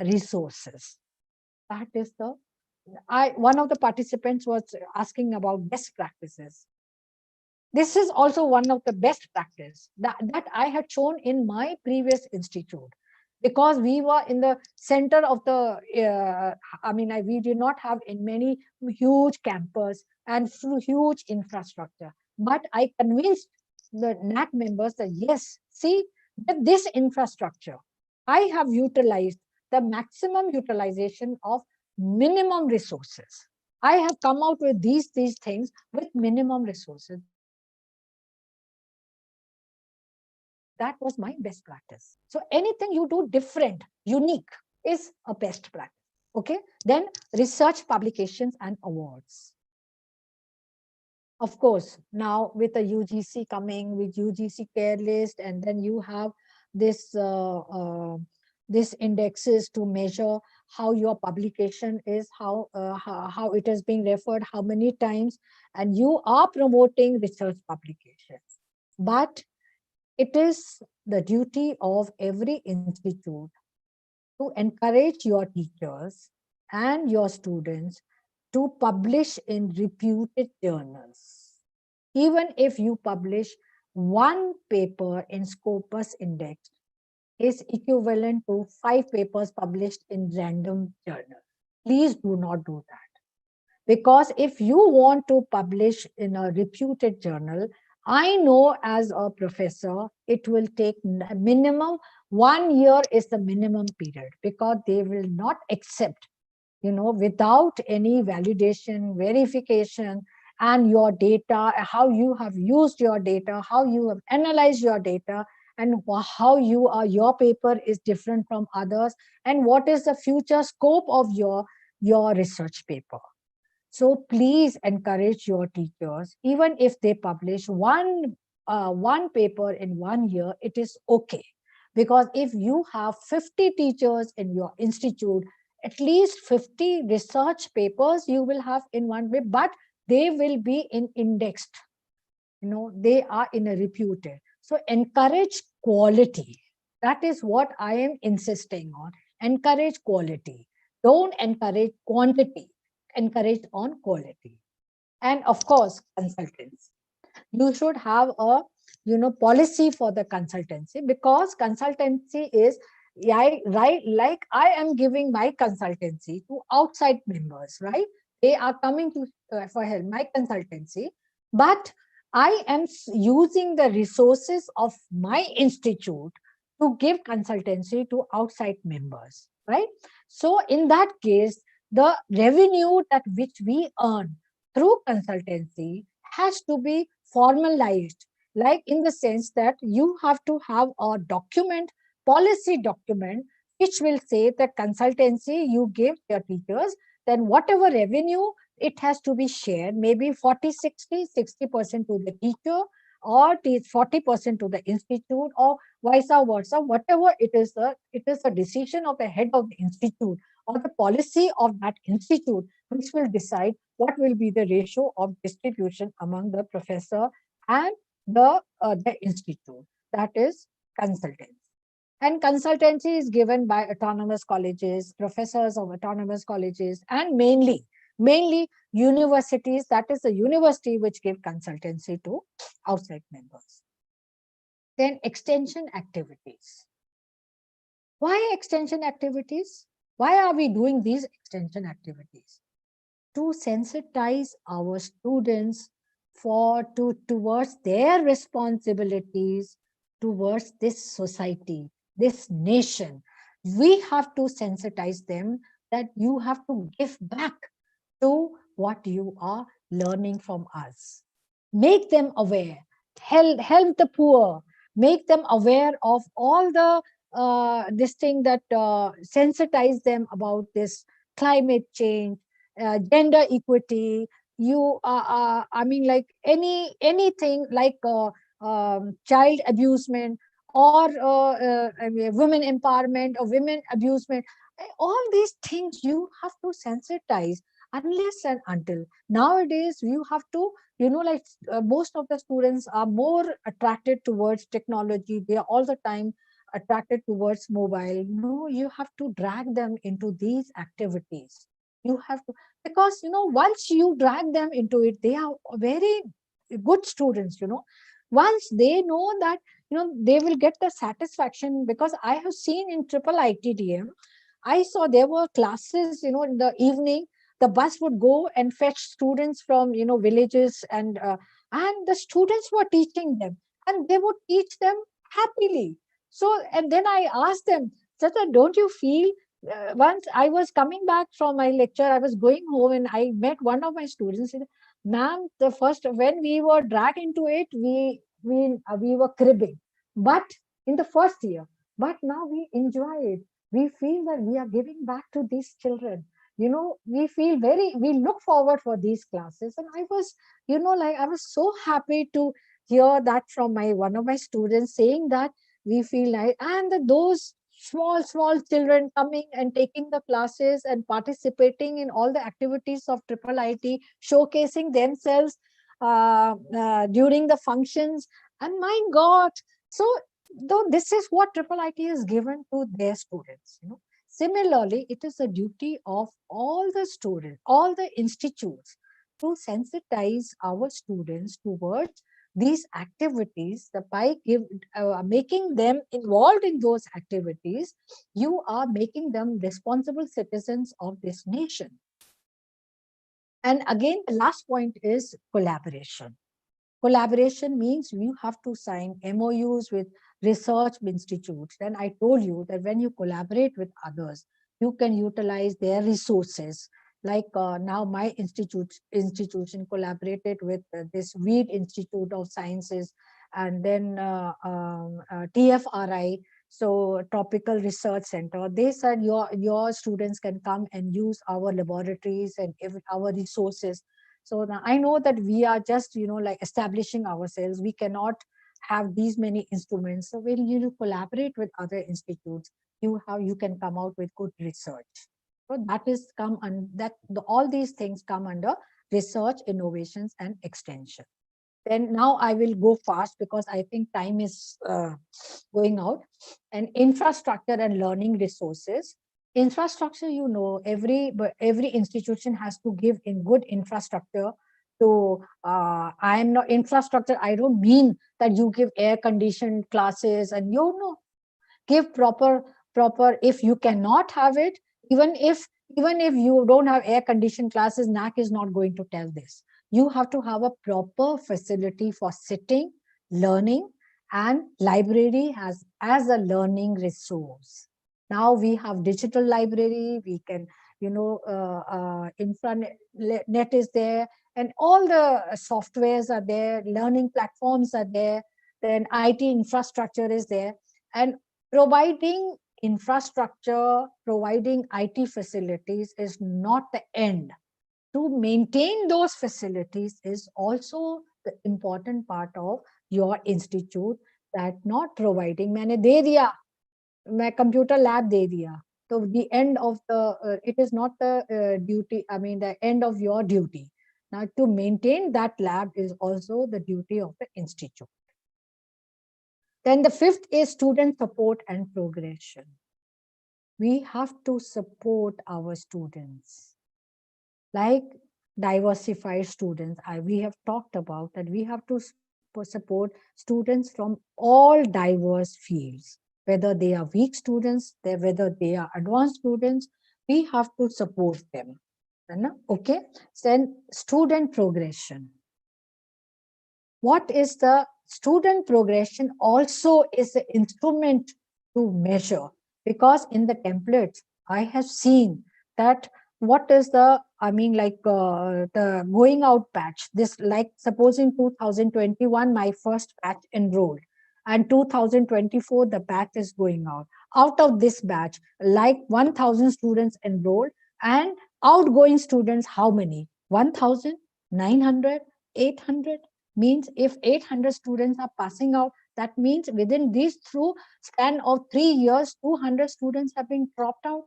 resources. That is the one of the participants was asking about best practices. This is also one of the best practice that I had shown in my previous institute, because we were in the center of the, we did not have in many huge campus and huge infrastructure. But I convinced the NAC members that yes, see, that this infrastructure, I have utilized the maximum utilization of minimum resources. I have come out with these things with minimum resources. That was my best practice. So anything you do different, unique, is a best practice. Okay. Then research publications and awards. Of course, now with the UGC coming, with UGC care list, and then you have this this indexes to measure how your publication is, how it is being referred, how many times, and you are promoting research publications. But it is the duty of every institute to encourage your teachers and your students to publish in reputed journals. Even if you publish one paper in Scopus Index, is equivalent to 5 papers published in random journals. Please do not do that. Because if you want to publish in a reputed journal, I know as a professor, it will take minimum 1 year is the minimum period, because they will not accept, without any validation, verification, and your data, how you have used your data, how you have analyzed your data, and how your paper is different from others, and what is the future scope of your research paper. So please encourage your teachers, even if they publish one paper in 1 year, it is okay. Because if you have 50 teachers in your institute, at least 50 research papers you will have in one way, but they will be in indexed. They are in a reputed. So encourage quality. That is what I am insisting on. Encourage quality. Don't encourage quantity. Encourage on quality. And of course, consultants. You should have a policy for the consultancy, because consultancy is right, like I am giving my consultancy to outside members, right? They are coming to for help, my consultancy, but I am using the resources of my institute to give consultancy to outside members, right? So in that case, the revenue that which we earn through consultancy has to be formalized, like in the sense that you have to have a document, policy document, which will say that consultancy you give your teachers, then whatever revenue, it has to be shared, maybe 40, 60% to the teacher, or 40% to the institute, or vice versa, whatever it is a decision of the head of the institute, or the policy of that institute, which will decide what will be the ratio of distribution among the professor and the institute. That is consultancy. And consultancy is given by autonomous colleges, professors of autonomous colleges, and mainly Mainly universities, that is the university which give consultancy to outside members. Then extension activities. Why extension activities? Why are we doing these extension activities? To sensitize our students towards their responsibilities towards this society, this nation. We have to sensitize them that you have to give back to what you are learning from us. Make them aware, help the poor, make them aware of all the this thing that sensitize them about this climate change, gender equity. I mean, like anything like child abusement or I mean, women empowerment or women abusement. All these things you have to sensitize unless and until. Nowadays, you have to, like most of the students are more attracted towards technology. They are all the time attracted towards mobile. No, you have to drag them into these activities. You have to, because, once you drag them into it, they are very good students, Once they know that, they will get the satisfaction, because I have seen in triple ITDM, I saw there were classes, in the evening, the bus would go and fetch students from, villages, and the students were teaching them, and they would teach them happily. So, and then I asked them, Chacha, don't you feel, once I was coming back from my lecture, I was going home and I met one of my students. Ma'am, the first, when we were dragged into it, we were cribbing, but in the first year, but now we enjoy it. We feel that we are giving back to these children. We look forward for these classes. And I was, like, I was so happy to hear that from one of my students, saying that we feel like, and those small children coming and taking the classes and participating in all the activities of triple IT, showcasing themselves during the functions. And my God, so though this is what triple IT is given to their students, Similarly, it is a duty of all the students, all the institutes, to sensitize our students towards these activities. By making them involved in those activities, you are making them responsible citizens of this nation. And again, the last point is collaboration. Collaboration means you have to sign MOUs with research institutes. And I told you that when you collaborate with others, you can utilize their resources. Like now my institution collaborated with this Weed Institute of Sciences, and then TFRI, so Tropical Research Center. They said your students can come and use our laboratories and our resources. So now I know that we are just, like establishing ourselves. We cannot have these many instruments. So when you collaborate with other institutes, you can come out with good research. So that is all these things come under research, innovations, and extension. Then now I will go fast because I think time is going out. And infrastructure and learning resources. Infrastructure, every institution has to give in good infrastructure. So I am not infrastructure. I don't mean that you give air conditioned classes and give proper. If you cannot have it, even if you don't have air conditioned classes, NAC is not going to tell this. You have to have a proper facility for sitting, learning, and library as a learning resource. Now we have digital library. We can, intranet is there, and all the softwares are there. Learning platforms are there. Then IT infrastructure is there, and providing infrastructure, providing IT facilities is not the end. To maintain those facilities is also the important part of your institute. That not providing, मैंने दे दिया, मैं computer lab दे दिया. So the end of it is not the duty. I mean, the end of your duty. Now, to maintain that lab is also the duty of the institute. Then the fifth is student support and progression. We have to support our students. like diversified students. We have talked about that we have to support students from all diverse fields, whether they are weak students, whether they are advanced students, we have to support them. Okay, then student progression. What is the student progression also is the instrument to measure, because in the templates I have seen that what is the, the going out batch, this, like suppose in 2021 my first batch enrolled, and 2024 the batch is going out of this batch, like 1000 students enrolled, and outgoing students how many? 1900, 800. Means if 800 students are passing out, that means within this through span of 3 years 200 students have been dropped out.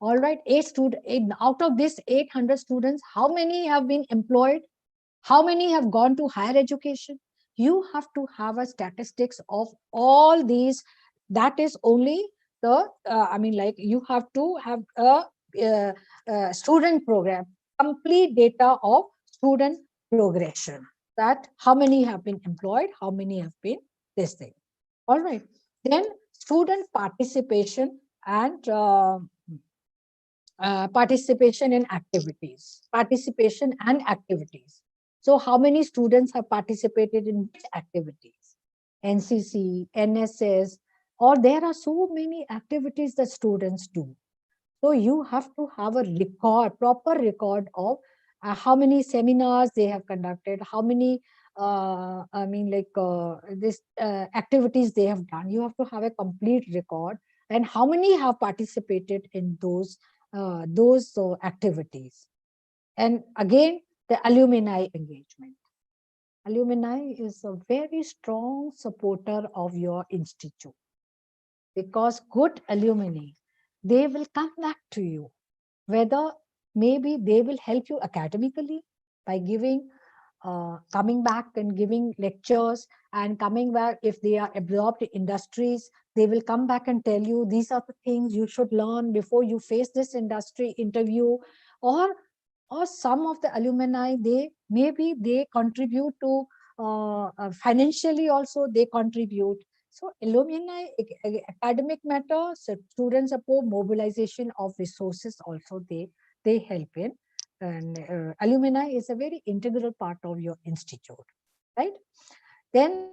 All right, out of this 800 students, how many have been employed? How many have gone to higher education? You have to have a statistics of all these. That is only the you have to have a student program, complete data of student progression, that how many have been employed, how many have been this thing. All right, then student participation and participation in activities, participation and activities. So how many students have participated in which activities? NCC, NSS, or there are so many activities that students do. So you have to have a record, proper record of how many seminars they have conducted, how many activities they have done. You have to have a complete record, and how many have participated in those activities. And again, the alumni engagement. Alumni is a very strong supporter of your institute, because good alumni, they will come back to you, whether maybe they will help you academically by giving coming back and giving lectures, and coming back, if they are absorbed industries, they will come back and tell you these are the things you should learn before you face this industry interview. Or some of the alumni, they contribute to financially also, they contribute. So alumni, academic matter, student support, mobilization of resources also, they help in. And alumni is a very integral part of your institute, right? Then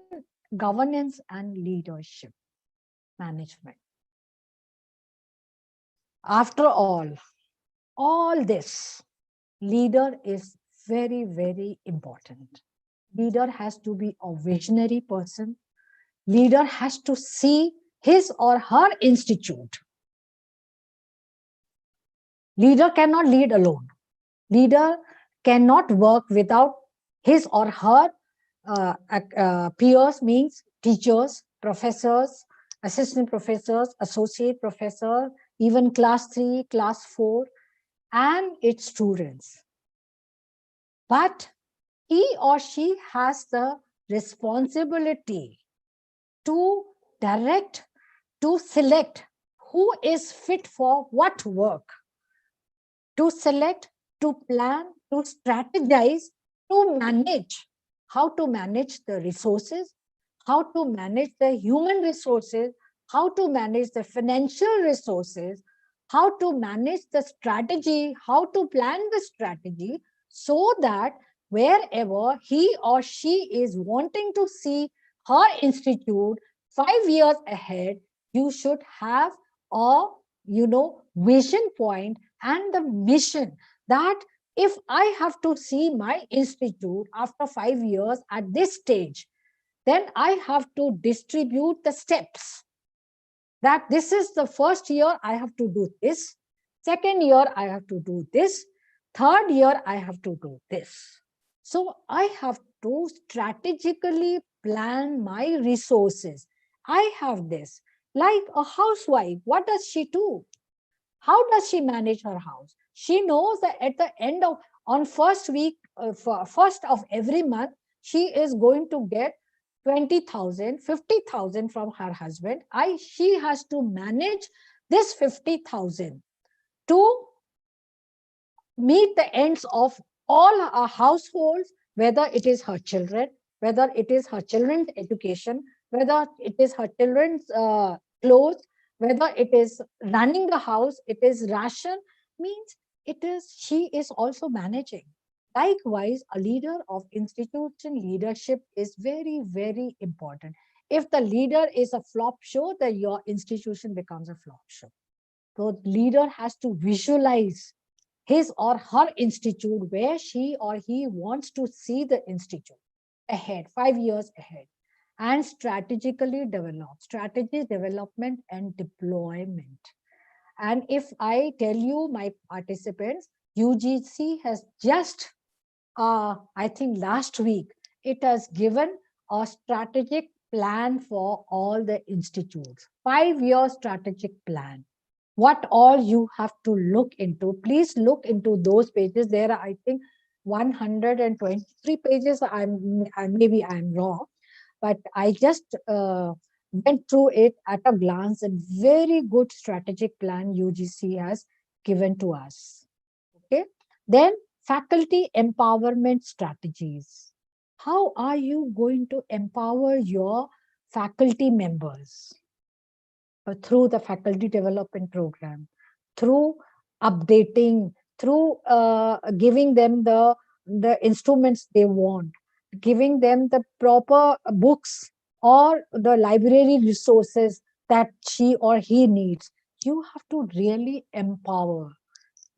governance and leadership management. After all this, leader is very, very important. Leader has to be a visionary person. Leader has to see his or her institute. Leader cannot lead alone. Leader cannot work without his or her peers, means teachers, professors, assistant professors, associate professor, even class 3, class 4, and its students. But he or she has the responsibility to direct, to select who is fit for what work, to select, to plan, to strategize, to manage, how to manage the resources, how to manage the human resources, how to manage the financial resources, how to manage the strategy, how to plan the strategy, so that wherever he or she is wanting to see her institute 5 years ahead, you should have a vision point and the mission, that if I have to see my institute after 5 years at this stage, then I have to distribute the steps, that this is the first year I have to do this, second year I have to do this, third year I have to do this. So I have to strategically plan my resources. I have this. Like a housewife, what does she do? How does she manage her house? She knows that at the end of, on first week, first of every month, she is going to get 20,000, 50,000 from her husband. She has to manage this 50,000 to meet the ends of all our households, whether it is her children, whether it is her children's education, whether it is her children's clothes, whether it is running the house, it is ration, means she is also managing. Likewise, a leader of institution leadership is very, very important. If the leader is a flop show, then your institution becomes a flop show. So leader has to visualize his or her institute, where she or he wants to see the institute ahead, 5 years ahead, and strategically develop, strategy development and deployment. And if I tell you, my participants, UGC has just, I think last week, it has given a strategic plan for all the institutes, 5-year strategic plan. What all you have to look into, please look into those pages. There are, I think, 123 pages. Maybe I'm wrong, but I just went through it at a glance, and very good strategic plan UGC has given to us. Okay. Then faculty empowerment strategies. How are you going to empower your faculty members? Through the faculty development program, through updating, through giving them the instruments they want, giving them the proper books or the library resources that she or he needs. You have to really empower,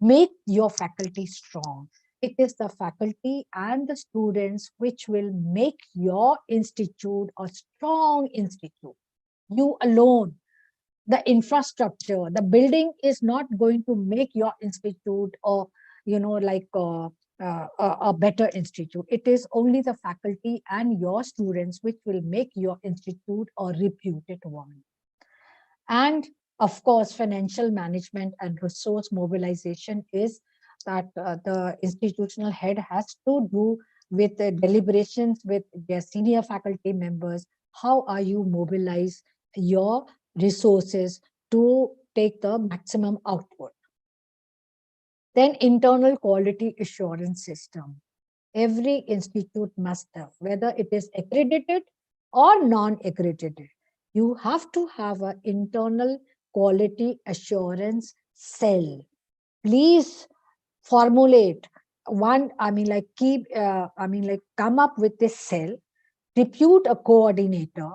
make your faculty strong. It is the faculty and the students which will make your institute a strong institute. You alone, the infrastructure, the building is not going to make your institute or, like a better institute. It is only the faculty and your students which will make your institute a reputed one. And of course, financial management and resource mobilization is that the institutional head has to do with the deliberations with their senior faculty members. How are you mobilize your resources to take the maximum output? Then internal quality assurance system. Every institute must have, whether it is accredited or non-accredited, you have to have an internal quality assurance cell. Please formulate one, come up with this cell, depute a coordinator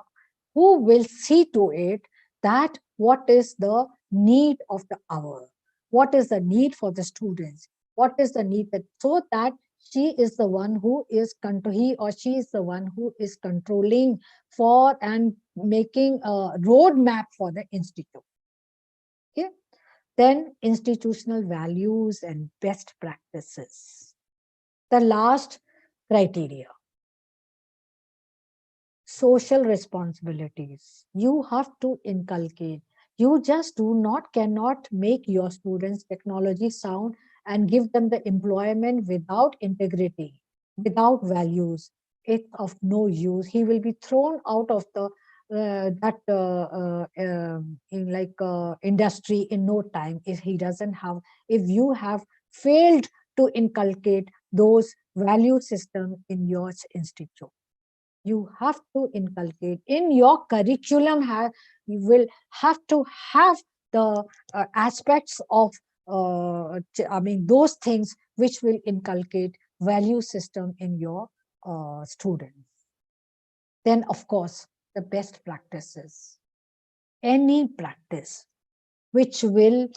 who will see to it that what is the need of the hour, what is the need for the students, what is the need, that so that she is the one who is he or she is the one who is controlling for and making a roadmap for the institute. Okay. Then institutional values and best practices. The last criteria, social responsibilities. You have to inculcate. You just cannot make your students technology sound and give them the employment without integrity, without values. It's of no use. He will be thrown out of the industry in no time if he doesn't have, if you have failed to inculcate those value systems in your institute. You have to inculcate in your curriculum. You will have to have the aspects of those things which will inculcate value system in your students. Then of course the best practices, any practice which will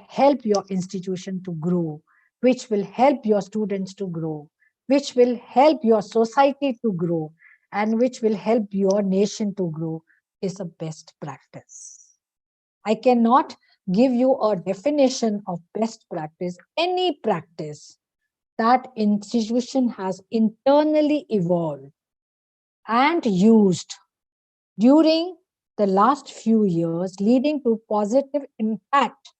help your institution to grow, which will help your students to grow, which will help your society to grow, and which will help your nation to grow, is a best practice. I cannot give you a definition of best practice. Any practice that institution has internally evolved and used during the last few years, leading to positive impact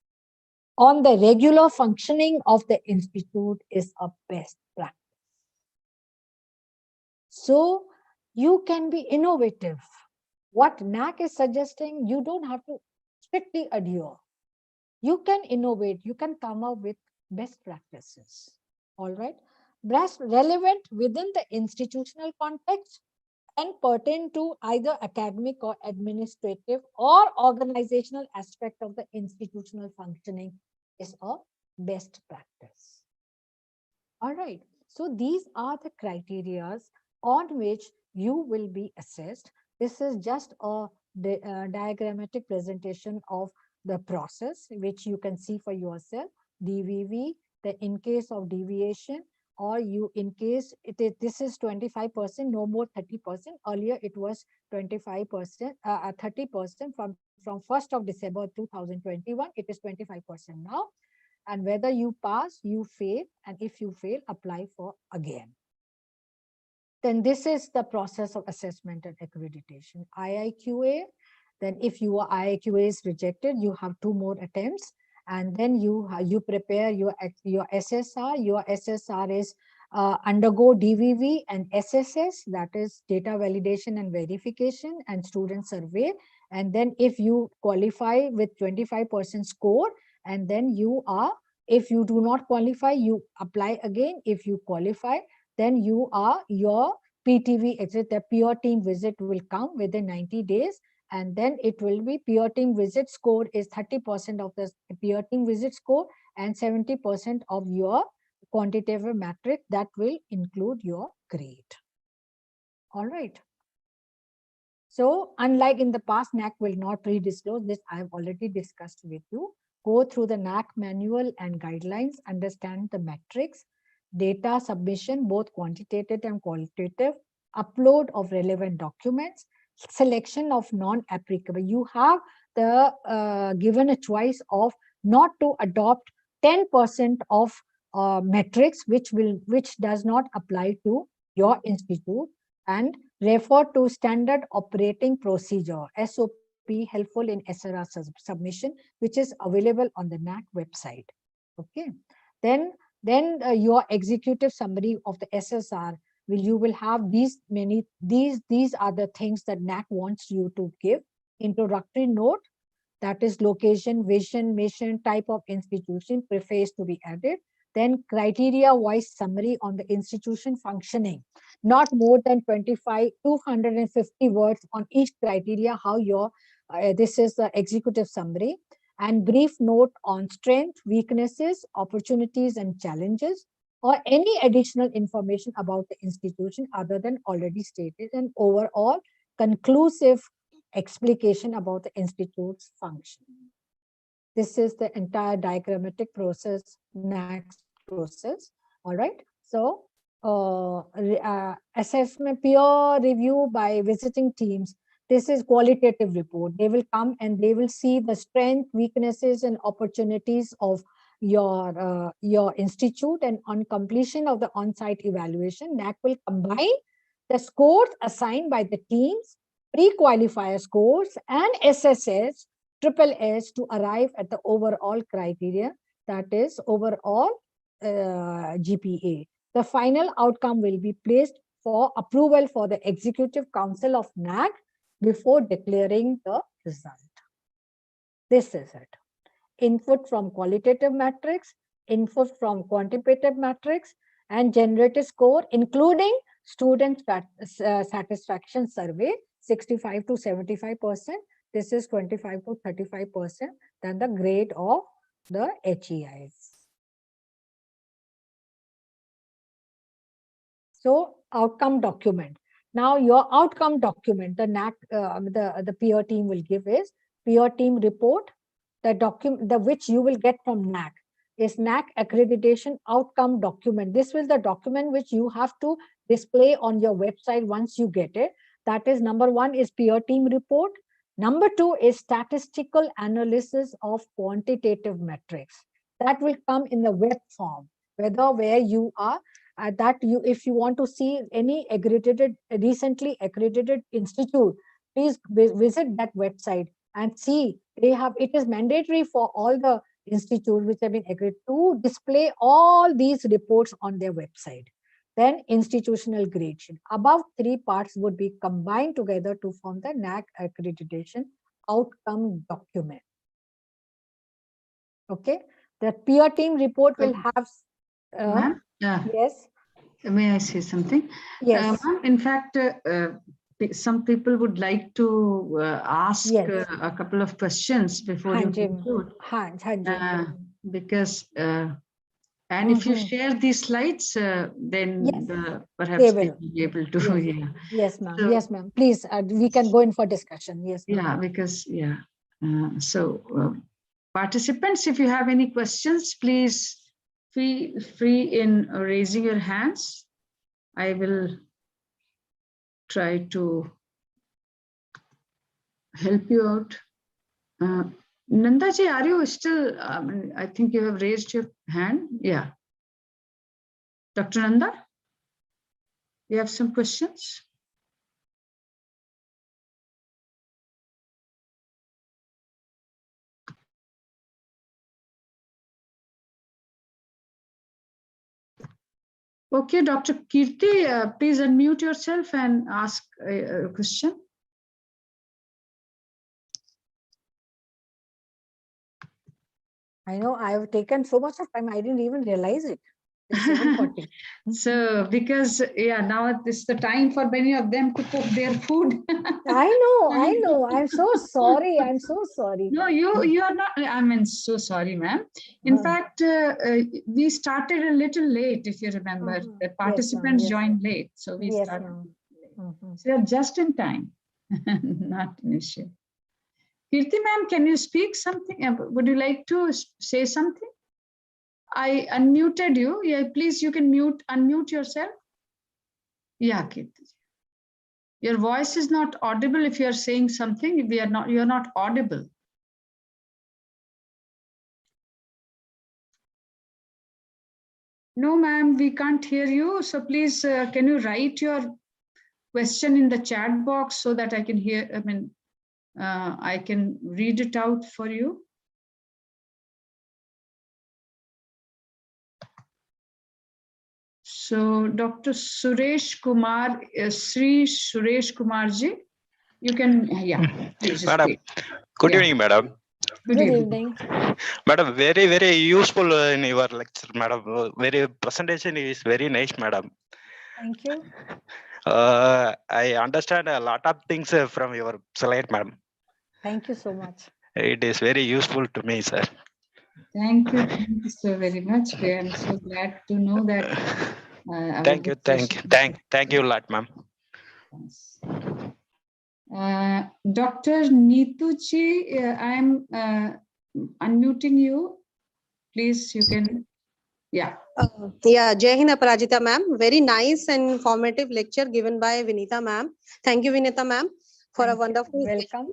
on the regular functioning of the institute, is a best practice. So you can be innovative. What NAC is suggesting, you don't have to strictly adhere. You can innovate, you can come up with best practices. All right. Best relevant within the institutional context and pertain to either academic or administrative or organizational aspect of the institutional functioning is a best practice. All right. So these are the criteria on which you will be assessed. This is just a diagrammatic presentation of the process, which you can see for yourself. DVV, in case of deviation, or you in case this is 25%, no more 30%. Earlier it was 25%, 30% from 1st of December 2021. It is 25% now. And whether you pass, you fail, and if you fail, apply for again. Then this is the process of assessment and accreditation. IIQA, then if your IIQA is rejected, you have 2 more attempts, and then you prepare your SSR. Your SSR is undergo DVV and SSS, that is data validation and verification and student survey. And then if you qualify with 25% score, and then you are, if you do not qualify, you apply again. If you qualify, then you are, your PTV exit, the peer team visit will come within 90 days. And then it will be peer team visit score is 30% of the peer team visit score and 70% of your quantitative metric that will include your grade. All right. So unlike in the past, NAC will not pre-disclose this. I have already discussed with you. Go through the NAC manual and guidelines, understand the metrics, data submission, both quantitative and qualitative, upload of relevant documents, selection of non-applicable. You have the given a choice of not to adopt 10% of metrics which does not apply to your institute, and refer to standard operating procedure SOP helpful in SRR submission, which is available on the NAC website. Okay, then your executive summary of the SSR you will have these are the things that NAC wants you to give. Introductory note, that is location, vision, mission, type of institution, preface to be added. Then criteria-wise summary on the institution functioning, not more than 250 words on each criteria, how your, this is the executive summary, and brief note on strength, weaknesses, opportunities, and challenges, or any additional information about the institution other than already stated, and overall conclusive explication about the institute's function. This is the entire diagrammatic process, NAC's process. All right. So assessment, peer review by visiting teams. This is qualitative report. They will come and they will see the strength, weaknesses, and opportunities of your institute, and on completion of the on-site evaluation, NAC will combine the scores assigned by the teams, pre-qualifier scores, and SSS, triple S to arrive at the overall criteria, that is overall GPA. The final outcome will be placed for approval for the Executive Council of NAC before declaring the result. This is it. Input from qualitative metrics, input from quantitative metrics, and generated score, including student satisfaction survey, 65 to 75%. This is 25 to 35%. Then the grade of the HEIs. So outcome document. Now your outcome document, the NAC, the peer team will give is peer team report. The document, which you will get from NAC, is NAC accreditation outcome document. This is the document which you have to display on your website once you get it. That is, number 1 is peer team report. Number 2 is statistical analysis of quantitative metrics. That will come in the web form, where you are. If you want to see any recently accredited institute, please visit that website and see. It is mandatory for all the institutes which have been accredited to display all these reports on their website. Then institutional gradation. Above 3 parts would be combined together to form the NAC accreditation outcome document. Okay. The peer team report will have. Yes. May I say something? Yes. In fact, some people would like to ask a couple of questions before you conclude. Because and if you share these slides, then perhaps they will be able to. Yes, ma'am. So, yes, ma'am. Please, we can go in for discussion. Yes. Yeah, because participants, if you have any questions, please feel free in raising your hands. I will try to help you out. Nanda ji, are you still, I think you have raised your hand. Yeah. Dr. Nanda, you have some questions? Okay, Dr. Kirti, please unmute yourself and ask a question. I know I've taken so much of time, I didn't even realize it. It's 7:40. So, because now it's the time for many of them to cook their food. I know. I'm so sorry. I'm so sorry. No, you are not. I mean, so sorry, ma'am. In fact, we started a little late, if you remember. The participants joined late, so we started. So you're just in time. Not an issue. Kirti ma'am, can you speak something? Would you like to say something? I unmuted you. Yeah, please, you can unmute yourself. Yeah, Kirti. Your voice is not audible if you are saying something. You're not audible. No, ma'am, we can't hear you. So please, can you write your question in the chat box so that I can hear, I can read it out for you. So Dr. Suresh Kumar, Sri Suresh Kumar ji, you can, please. Madam, good evening, madam. Good evening. Madam, very, very useful in your lecture, madam. Very presentation is very nice, madam. Thank you. I understand a lot of things from your slide, madam. Thank you so much. It is very useful to me, sir. Thank you so very much. I'm so glad to know that. Thank you a lot, ma'am. Dr. Neetuji, I'm unmuting you. Please, you can. Yeah. Jai Hind Aparajita ma'am. Very nice and informative lecture given by Vinita ma'am. Thank you, Vinita ma'am, for a wonderful. Welcome.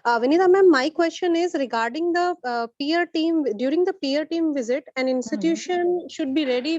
Vinita ma'am, my question is regarding the peer team. During the peer team visit, an institution should be ready